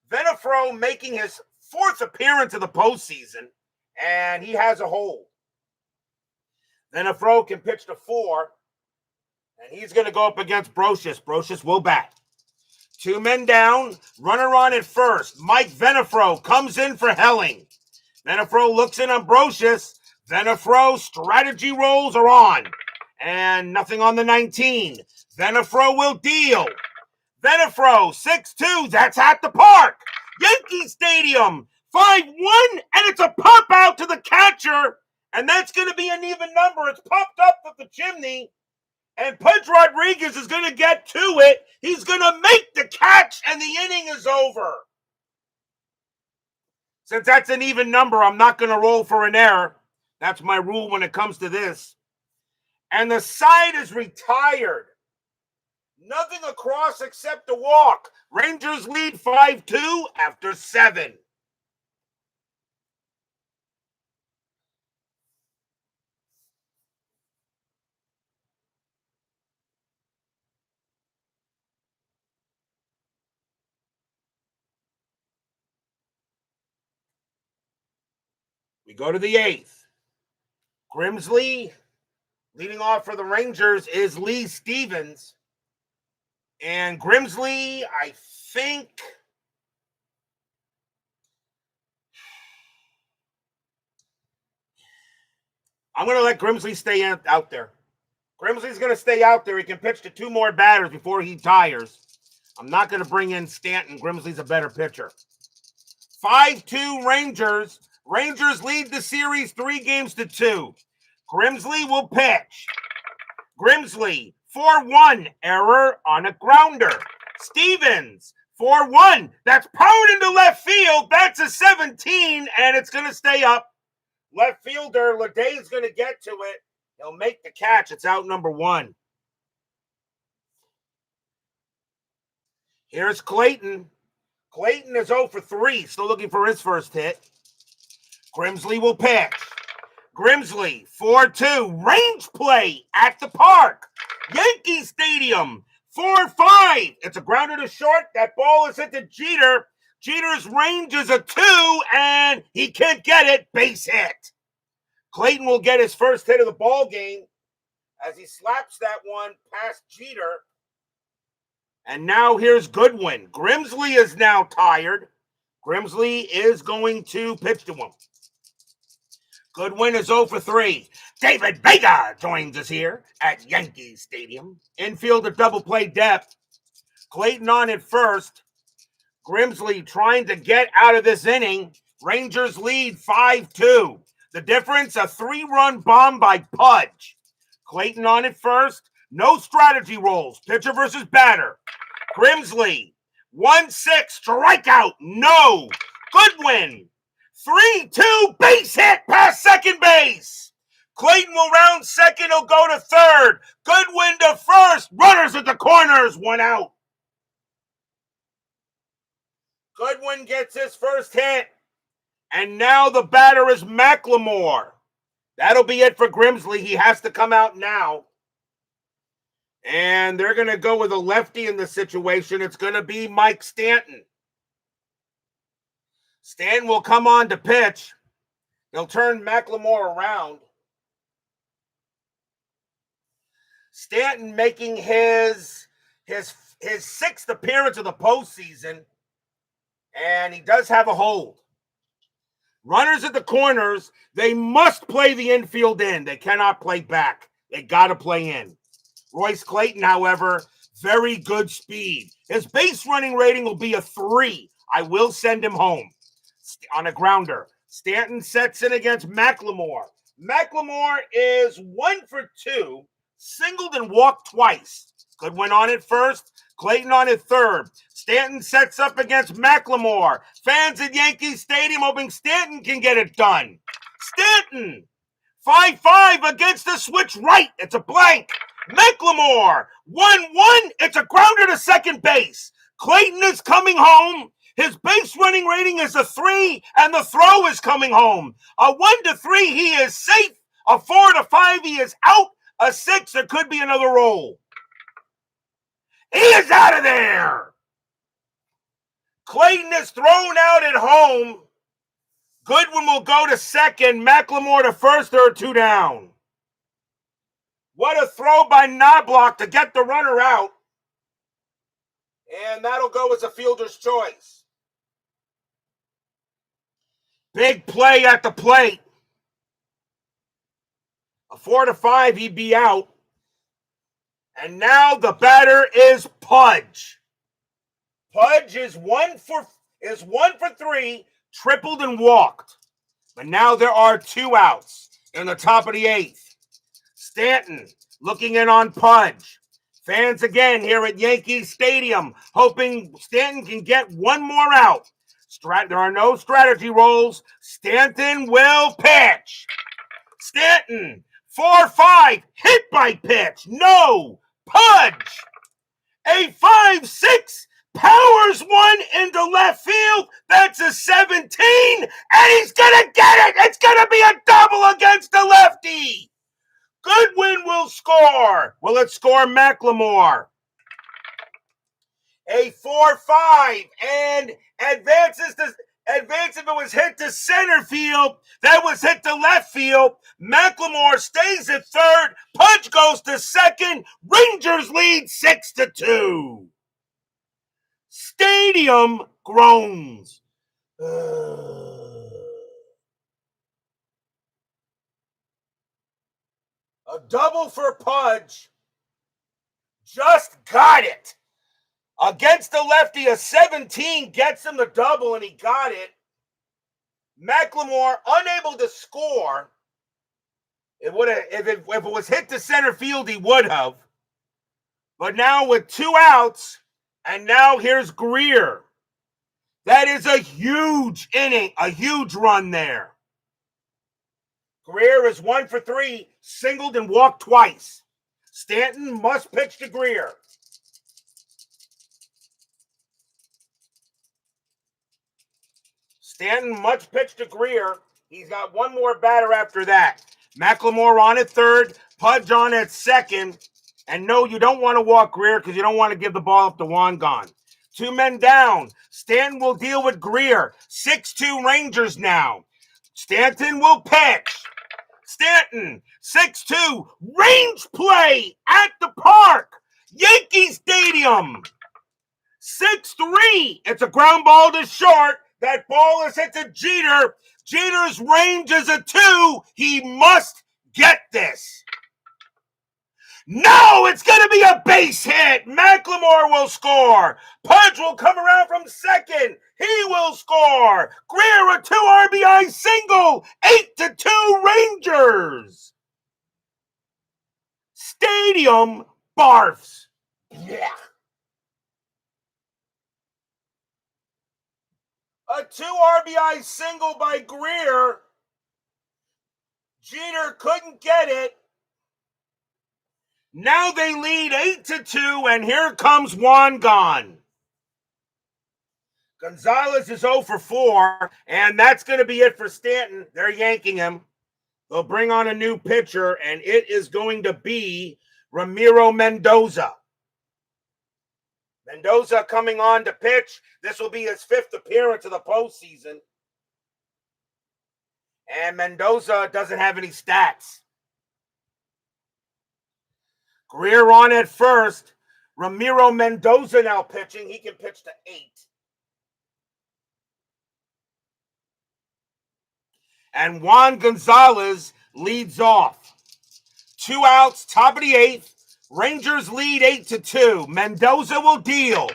Venafro making his 4th appearance of the postseason, and he has a hold. Venafro can pitch to 4, and he's going to go up against Brocious. Brocious will bat. 2 men down, runner on at first. Mike Venafro comes in for Helling. Venafro looks in on Brocious. Venafro strategy rolls are on. And nothing on the 19. Venafro will deal. Venafro, 6-2, that's at the park. Yankee Stadium, 5-1, and it's a pop out to the catcher. And that's going to be an even number. It's popped up with the chimney. And Pudge Rodriguez is going to get to it. He's going to make the catch, and the inning is over. Since that's an even number, I'm not going to roll for an error. That's my rule when it comes to this. And the side is retired. Nothing across except a walk. Rangers lead 5-2 after 7. We go to the 8th. Grimsley, leading off for the Rangers, is Lee Stevens. And Grimsley, I think, I'm going to let Grimsley stay out there. Grimsley's going to stay out there. He can pitch to 2 more batters before he tires. I'm not going to bring in Stanton. Grimsley's a better pitcher. 5-2 Rangers. Rangers lead the series 3-2. Grimsley will pitch. Grimsley, 4-1, error on a grounder. Stevens, 4-1. That's powered into left field. That's a 17, and it's going to stay up. Left fielder, Leday's going to get to it. He'll make the catch. It's out number 1. Here's Clayton. Clayton is 0 for 3, still looking for his first hit. Grimsley will pitch. Grimsley, 4-2, range play at the park. Yankee Stadium, 4-5. It's a grounder to short. That ball is hit to Jeter. Jeter's range is a 2, and he can't get it. Base hit. Clayton will get his first hit of the ball game as he slaps that one past Jeter. And now here's Goodwin. Grimsley is now tired. Grimsley is going to pitch to him. Goodwin is 0 for 3. David Vega joins us here at Yankee Stadium. Infield at double play depth. Clayton on at first. Grimsley trying to get out of this inning. Rangers lead 5-2. The difference, a 3-run bomb by Pudge. Clayton on at first. No strategy rolls. Pitcher versus batter. Grimsley, 1-6, strikeout, no. Goodwin, 3-2, base hit past second base. Clayton will round second, he'll go to third. Goodwin to first, runners at the corners, 1 out. Goodwin gets his first hit. And now the batter is McLemore. That'll be it for Grimsley. He has to come out now. And they're going to go with a lefty in this situation. It's going to be Mike Stanton. Stanton will come on to pitch. He'll turn McLemore around. Stanton making his 6th appearance of the postseason. And he does have a hold. Runners at the corners, they must play the infield in. They cannot play back. They got to play in. Royce Clayton, however, very good speed. His base running rating will be a 3. I will send him home on a grounder. Stanton sets in against McLemore. McLemore is 1 for 2, singled and walked twice. Goodwin on at first, Clayton on at third. Stanton sets up against McLemore. Fans at Yankee Stadium hoping Stanton can get it done. Stanton, 5-5 against the switch right. It's a blank. McLemore, 1-1. It's a grounder to second base. Clayton is coming home. His base running rating is a 3, and the throw is coming home. A 1-3, he is safe. A 4-5, he is out. A 6, there could be another roll. He is out of there. Clayton is thrown out at home. Goodwin will go to second. McLemore to first. There are 2 down. What a throw by Knobloch to get the runner out. And that'll go as a fielder's choice. Big play at the plate. A 4-5, he'd be out. And now the batter is Pudge. Pudge is one for 3, tripled and walked. But now there are 2 outs in the top of the 8th. Stanton looking in on Pudge. Fans again here at Yankee Stadium hoping Stanton can get one more out. There are no strategy rolls. Stanton will pitch. Stanton, 4-5, hit by pitch. No. Pudge, a 5-6, powers one into left field. That's a 17, and he's going to get it. It's going to be a double against the lefty. Goodwin will score. Will it score McLemore? A 4-5, and advances if it was hit to center field, that was hit to left field. McLemore stays at third. Pudge goes to second. Rangers lead 6-2. Stadium groans. A double for Pudge. Just got it. Against the lefty, a 17 gets him the double, and he got it. McLemore unable to score. It would have if it was hit to center field, he would have. But now with 2 outs, and now here's Greer. That is a huge inning, a huge run there. Greer is 1 for 3, singled and walked twice. Stanton must pitch to Greer. Stanton much pitch to Greer. He's got one more batter after that. McLemore on at third, Pudge on at second. And no, you don't want to walk Greer because you don't want to give the ball up to Wangon. 2 men down. Stanton will deal with Greer. 6-2 Rangers now. Stanton will pitch. Stanton, 6-2. Range play at the park. Yankee Stadium. 6-3. It's a ground ball to short. That ball is hit to Jeter. Jeter's range is a 2. He must get this. No, it's going to be a base hit. McLemore will score. Pudge will come around from second. He will score. Greer a 2 RBI single. 8-2 Rangers. Stadium barfs. Yeah. A 2 RBI single by Greer. Jeter couldn't get it. Now they lead 8-2, and here comes Wangon. Gonzalez is 0 for 4, and that's going to be it for Stanton. They're yanking him. They'll bring on a new pitcher, and it is going to be Ramiro Mendoza. Mendoza coming on to pitch. This will be his 5th appearance of the postseason. And Mendoza doesn't have any stats. Greer on at first. Ramiro Mendoza now pitching. He can pitch to 8. And Juan Gonzalez leads off. 2 outs, top of the 8th. Rangers lead 8-2. Mendoza will deal.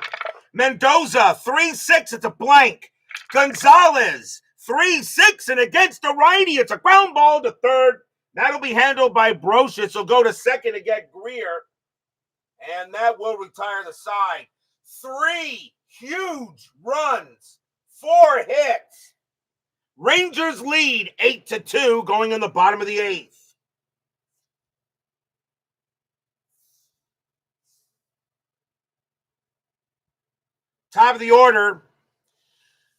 Mendoza, 3-6. It's a blank. Gonzalez, 3-6. And against the righty, it's a ground ball to third. That'll be handled by Brocious. He'll go to second to get Greer. And that will retire the side. 3 huge runs. 4 hits. Rangers lead 8-2 going in the bottom of the 8th. Top of the order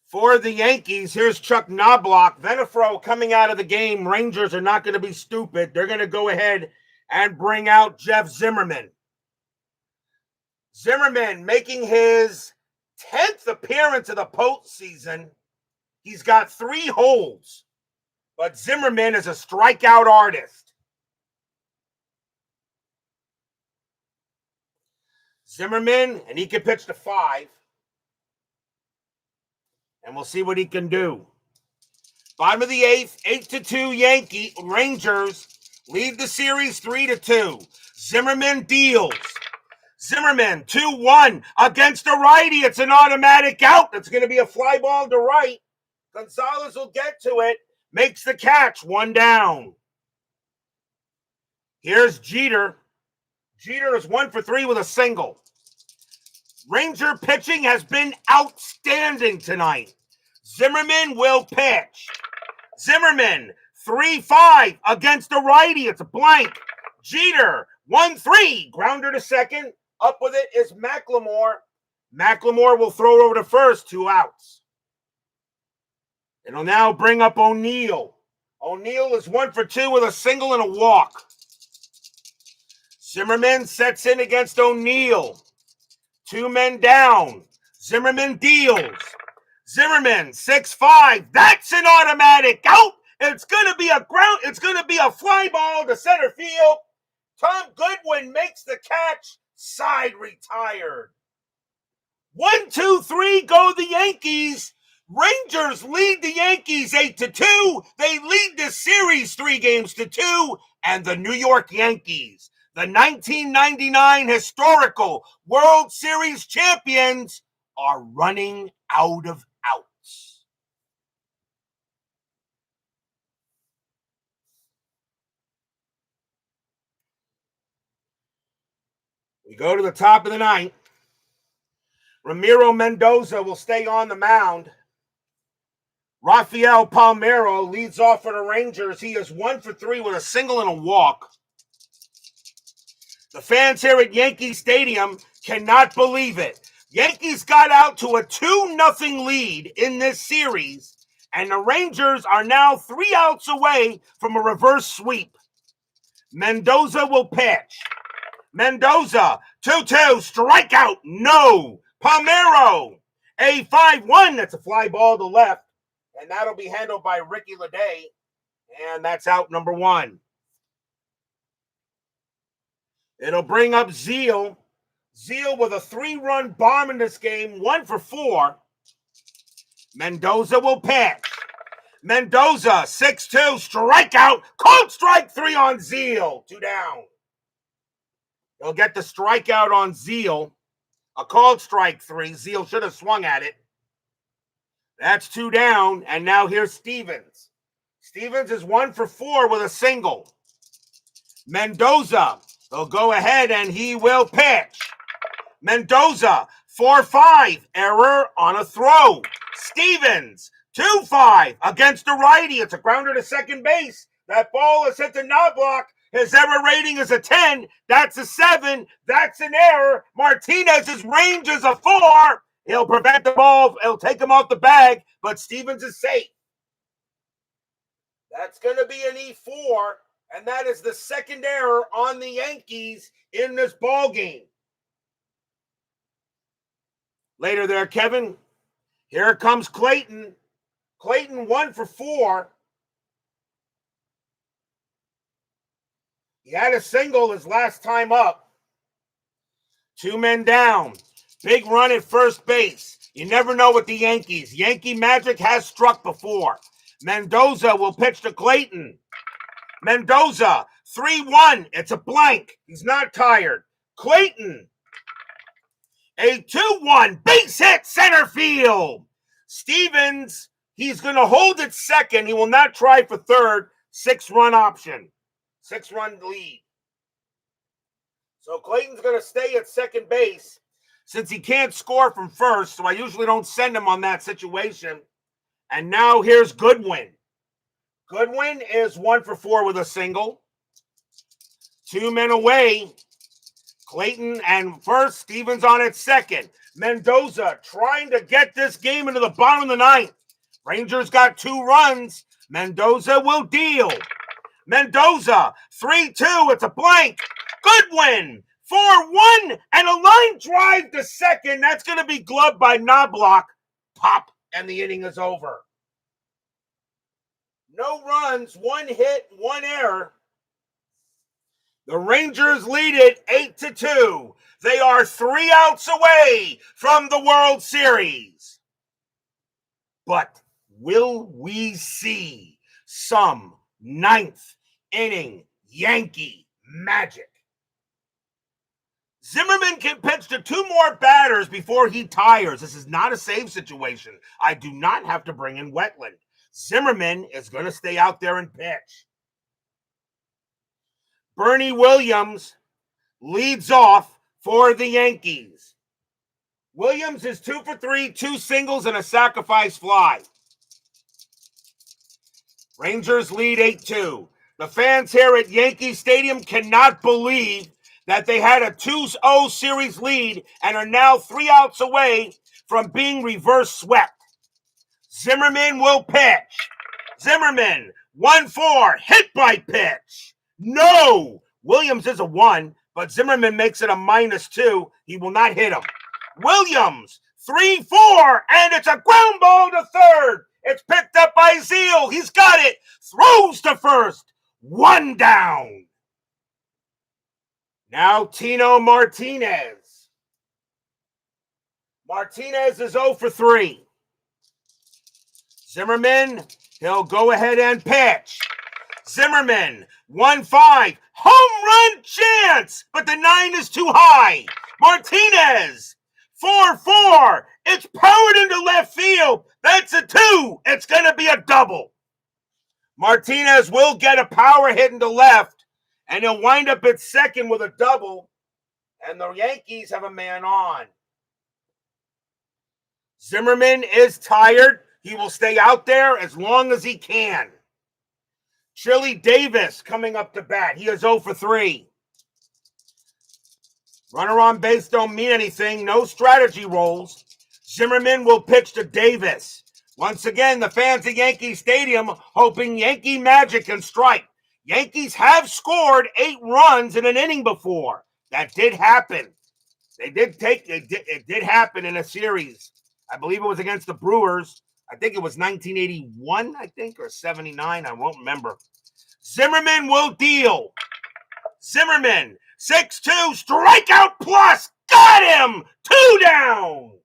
for the Yankees. Here's Chuck Knobloch. Venafro coming out of the game. Rangers are not going to be stupid. They're going to go ahead and bring out Jeff Zimmerman. Zimmerman making his 10th appearance of the postseason. He's got 3 holds, but Zimmerman is a strikeout artist. Zimmerman, and he can pitch to 5. And we'll see what he can do. Bottom of the 8th, 8-2 Rangers lead the series 3-2. Zimmerman deals. Zimmerman 2-1 against a righty. It's an automatic out. It's going to be a fly ball to right. Gonzalez will get to it. Makes the catch. 1 down. Here's Jeter. Jeter is 1 for 3 with a single. Ranger pitching has been outstanding tonight. Zimmerman will pitch. Zimmerman 3-5 against a righty. It's a blank. Jeter 1-3. Grounder to second. Up with it is McLemore. McLemore will throw it over to first. 2 outs. It'll now bring up O'Neill. O'Neill is 1 for 2 with a single and a walk. Zimmerman sets in against O'Neill. 2 men down. Zimmerman deals. Zimmerman 6-5. That's an automatic out. It's gonna be a fly ball to center field. Tom Goodwin makes the catch. Side retired. 1-2-3 go the Yankees. Rangers lead the Yankees 8-2. They lead the series 3-2, and the New York Yankees, the 1999 historical World Series champions, are running out of outs. We go to the top of the 9th. Ramiro Mendoza will stay on the mound. Rafael Palmeiro leads off for the Rangers. He is 1 for 3 with a single and a walk. The fans here at Yankee Stadium cannot believe it. Yankees got out to a 2-0 lead in this series, and the Rangers are now 3 outs away from a reverse sweep. Mendoza will pitch. Mendoza, 2-2, strikeout, no. Palmeiro, a 5-1, that's a fly ball to left, and that'll be handled by Ricky Leday, and that's out number 1. It'll bring up Zeal. Zeal with a 3-run bomb in this game, 1 for 4. Mendoza will pitch. Mendoza, 6-2, strikeout, called strike 3 on Zeal, 2 down. He'll get the strikeout on Zeal. A called strike 3. Zeal should have swung at it. That's 2 down, and now here's Stevens. Stevens is 1 for 4 with a single. Mendoza will go ahead, and he will pitch. Mendoza, 4-5, error on a throw. Stevens, 2-5 against a righty. It's a grounder to second base. That ball is hit the knob block. His error rating is a 10. That's a 7. That's an error. Martinez's range is a 4. He'll prevent the ball. He'll take him off the bag, but Stevens is safe. That's going to be an E4, and that is the second error on the Yankees in this ball game. Later there, Kevin. Here comes Clayton. Clayton 1 for 4. He had a single his last time up. 2 men down. Big run at first base. You never know with the Yankees. Yankee magic has struck before. Mendoza will pitch to Clayton. Mendoza, 3-1. It's a blank. He's not tired. Clayton, a 2-1. Base hit center field. Stevens, he's going to hold it second. He will not try for third. 6-run option. 6-run lead. So Clayton's going to stay at second base since he can't score from first, so I usually don't send him on that situation. And now here's Goodwin. Goodwin is 1 for 4 with a single. 2 men away. Clayton and first, Stevens on at second. Mendoza trying to get this game into the bottom of the 9th. Rangers got 2 runs. Mendoza will deal. Mendoza, 3-2. It's a blank. Goodwin, 4-1. And a line drive to second. That's going to be gloved by Knobloch. Pop, and the inning is over. No runs, 1 hit, 1 error. The Rangers lead it 8-2. They are 3 outs away from the World Series. But will we see some 9th inning Yankee magic? Zimmerman can pitch to 2 more batters before he tires. This is not a save situation. I do not have to bring in Wetland. Zimmerman is going to stay out there and pitch. Bernie Williams leads off for the Yankees. Williams is 2 for 3, 2 singles and a sacrifice fly. Rangers lead 8-2. The fans here at Yankee Stadium cannot believe that they had a 2-0 series lead and are now 3 outs away from being reverse swept. Zimmerman will pitch. Zimmerman, 1-4, hit by pitch. No! Williams is a 1, but Zimmerman makes it a -2. He will not hit him. Williams, 3-4, and it's a ground ball to third. It's picked up by Zeal. He's got it. Throws to first. 1 down. Now Tino Martinez. Martinez is 0 for 3. Zimmerman, he'll go ahead and pitch. Zimmerman, 1-5, home run chance, but the 9 is too high. Martinez, 4-4, it's powered into left field. That's a 2. It's going to be a double. Martinez will get a power hit into left, and he'll wind up at second with a double, and the Yankees have a man on. Zimmerman is tired. He will stay out there as long as he can. Chili Davis coming up to bat. He is 0 for 3. Runner on base don't mean anything. No strategy rolls. Zimmerman will pitch to Davis. Once again, the fans at Yankee Stadium hoping Yankee magic can strike. Yankees have scored 8 runs in an inning before. That did happen. It did happen in a series. I believe it was against the Brewers. I think it was 1981, or 79. I won't remember. Zimmerman will deal. Zimmerman, 6-2, strikeout plus. Got him. 2 down.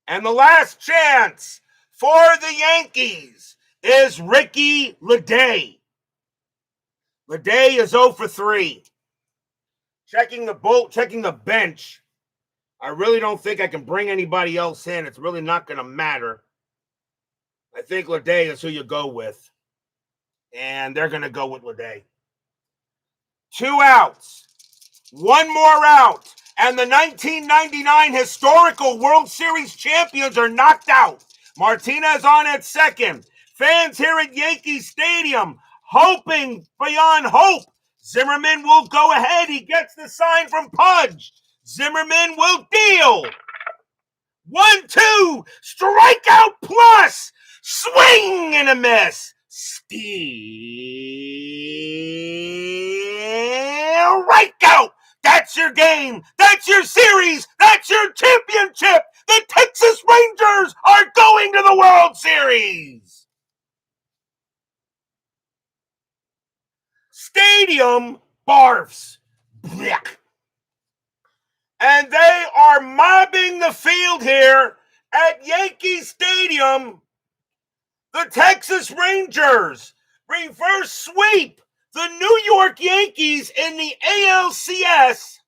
And the last chance for the Yankees is Ricky Leday. Leday is 0 for 3. Checking the bench. I really don't think I can bring anybody else in. It's really not going to matter. I think Leday is who you go with. And they're going to go with Leday. 2 outs. 1 more out. And the 1999 historical World Series champions are knocked out. Martinez on at second. Fans here at Yankee Stadium hoping beyond hope. Zimmerman will go ahead. He gets the sign from Pudge. Zimmerman will deal. 1-2, strikeout plus, swing and a miss. Strikeout. That's your game. That's your series. That's your championship. The Texas Rangers are going to the World Series. Stadium barfs. Blech. And they are mobbing the field here at Yankee Stadium. The Texas Rangers reverse sweep the New York Yankees in the ALCS.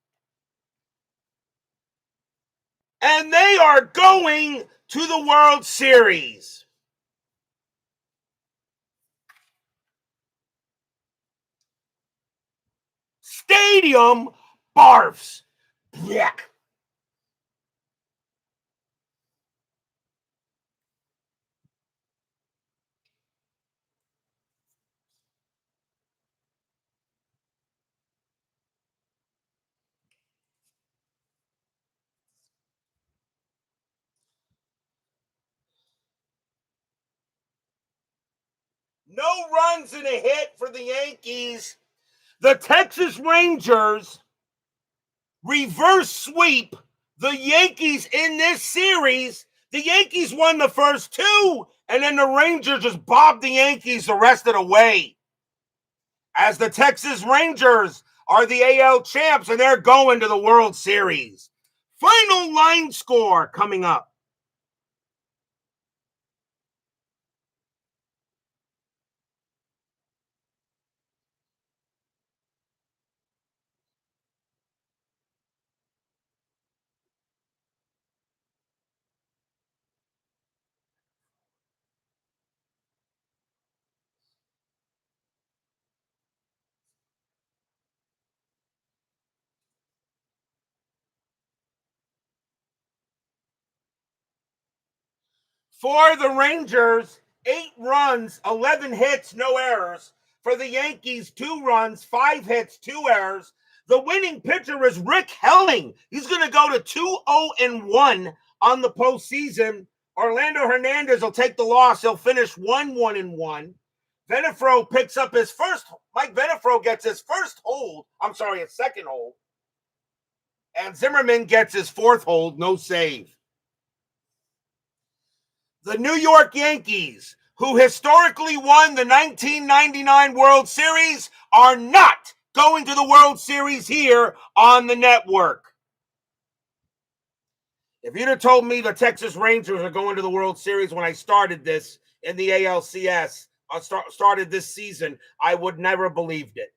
And they are going to the World Series. Stadium barfs. Blech. No runs and a hit for the Yankees. The Texas Rangers reverse sweep the Yankees in this series. The Yankees won the first two, and then the Rangers just bobbed the Yankees the rest of the way. As the Texas Rangers are the AL champs, and they're going to the World Series. Final line score coming up. For the Rangers, 8 runs, 11 hits, no errors. For the Yankees, 2 runs, 5 hits, 2 errors. The winning pitcher is Rick Helling. He's going to go to 2-0-1 on the postseason. Orlando Hernandez will take the loss. He'll finish 1-1-1. Venefro picks up his first. Mike Venefro gets his first hold. His second hold. And Zimmerman gets his fourth hold, no save. The New York Yankees, who historically won the 1999 World Series, are not going to the World Series here on the network. If you'd have told me the Texas Rangers are going to the World Series when I started this in the ALCS, started this season, I would never have believed it.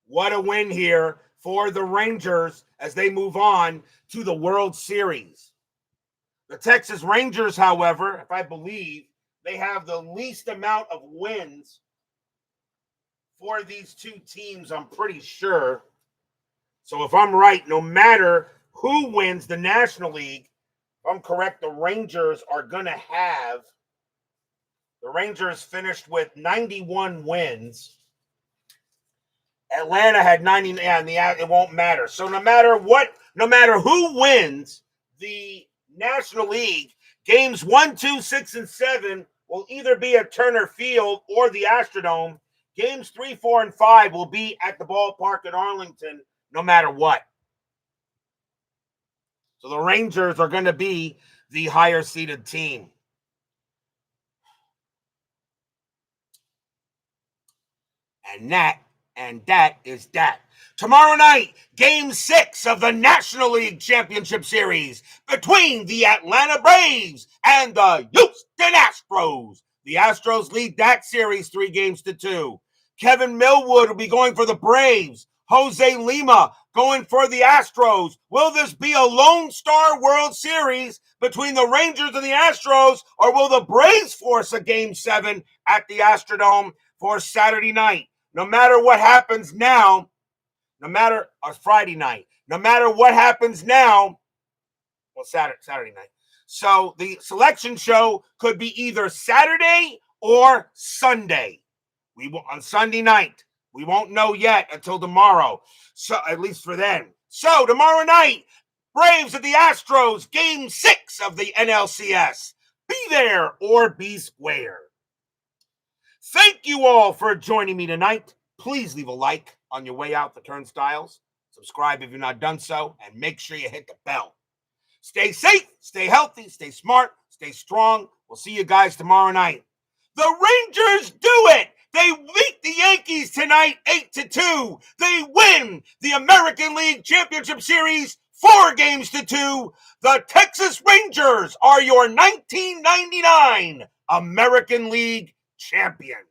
What a win here for the Rangers as they move on to the World Series. The Texas Rangers, however, if I believe, they have the least amount of wins for these two teams, I'm pretty sure. So if I'm right, no matter who wins the National League, if I'm correct, the Rangers are going to have, the Rangers finished with 91 wins. Atlanta had 90, and it won't matter. So no matter who wins the National League, games 1, 2, 6, and 7 will either be at Turner Field or the Astrodome. Games 3, 4, and 5 will be at the ballpark in Arlington, no matter what. So the Rangers are going to be the higher seeded team. And that is that. Tomorrow night, Game 6 of the National League Championship Series between the Atlanta Braves and the Houston Astros. The Astros lead that series 3-2. Kevin Millwood will be going for the Braves. Jose Lima going for the Astros. Will this be a Lone Star World Series between the Rangers and the Astros, or will the Braves force a Game 7 at the Astrodome for Saturday night? No matter what happens now, Friday night, no matter what happens now, Saturday night. So the selection show could be either Saturday or Sunday. On Sunday night. We won't know yet until tomorrow. So at least for then. So tomorrow night, Braves at the Astros, Game 6 of the NLCS. Be there or be square. Thank you all for joining me tonight. Please leave a like on your way out the turnstiles. Subscribe if you've not done so, and make sure you hit the bell. Stay safe, stay healthy, stay smart, stay strong. We'll see you guys tomorrow night. The Rangers do it! They beat the Yankees tonight 8-2. They win the American League Championship Series 4-2. The Texas Rangers are your 1999 American League champions.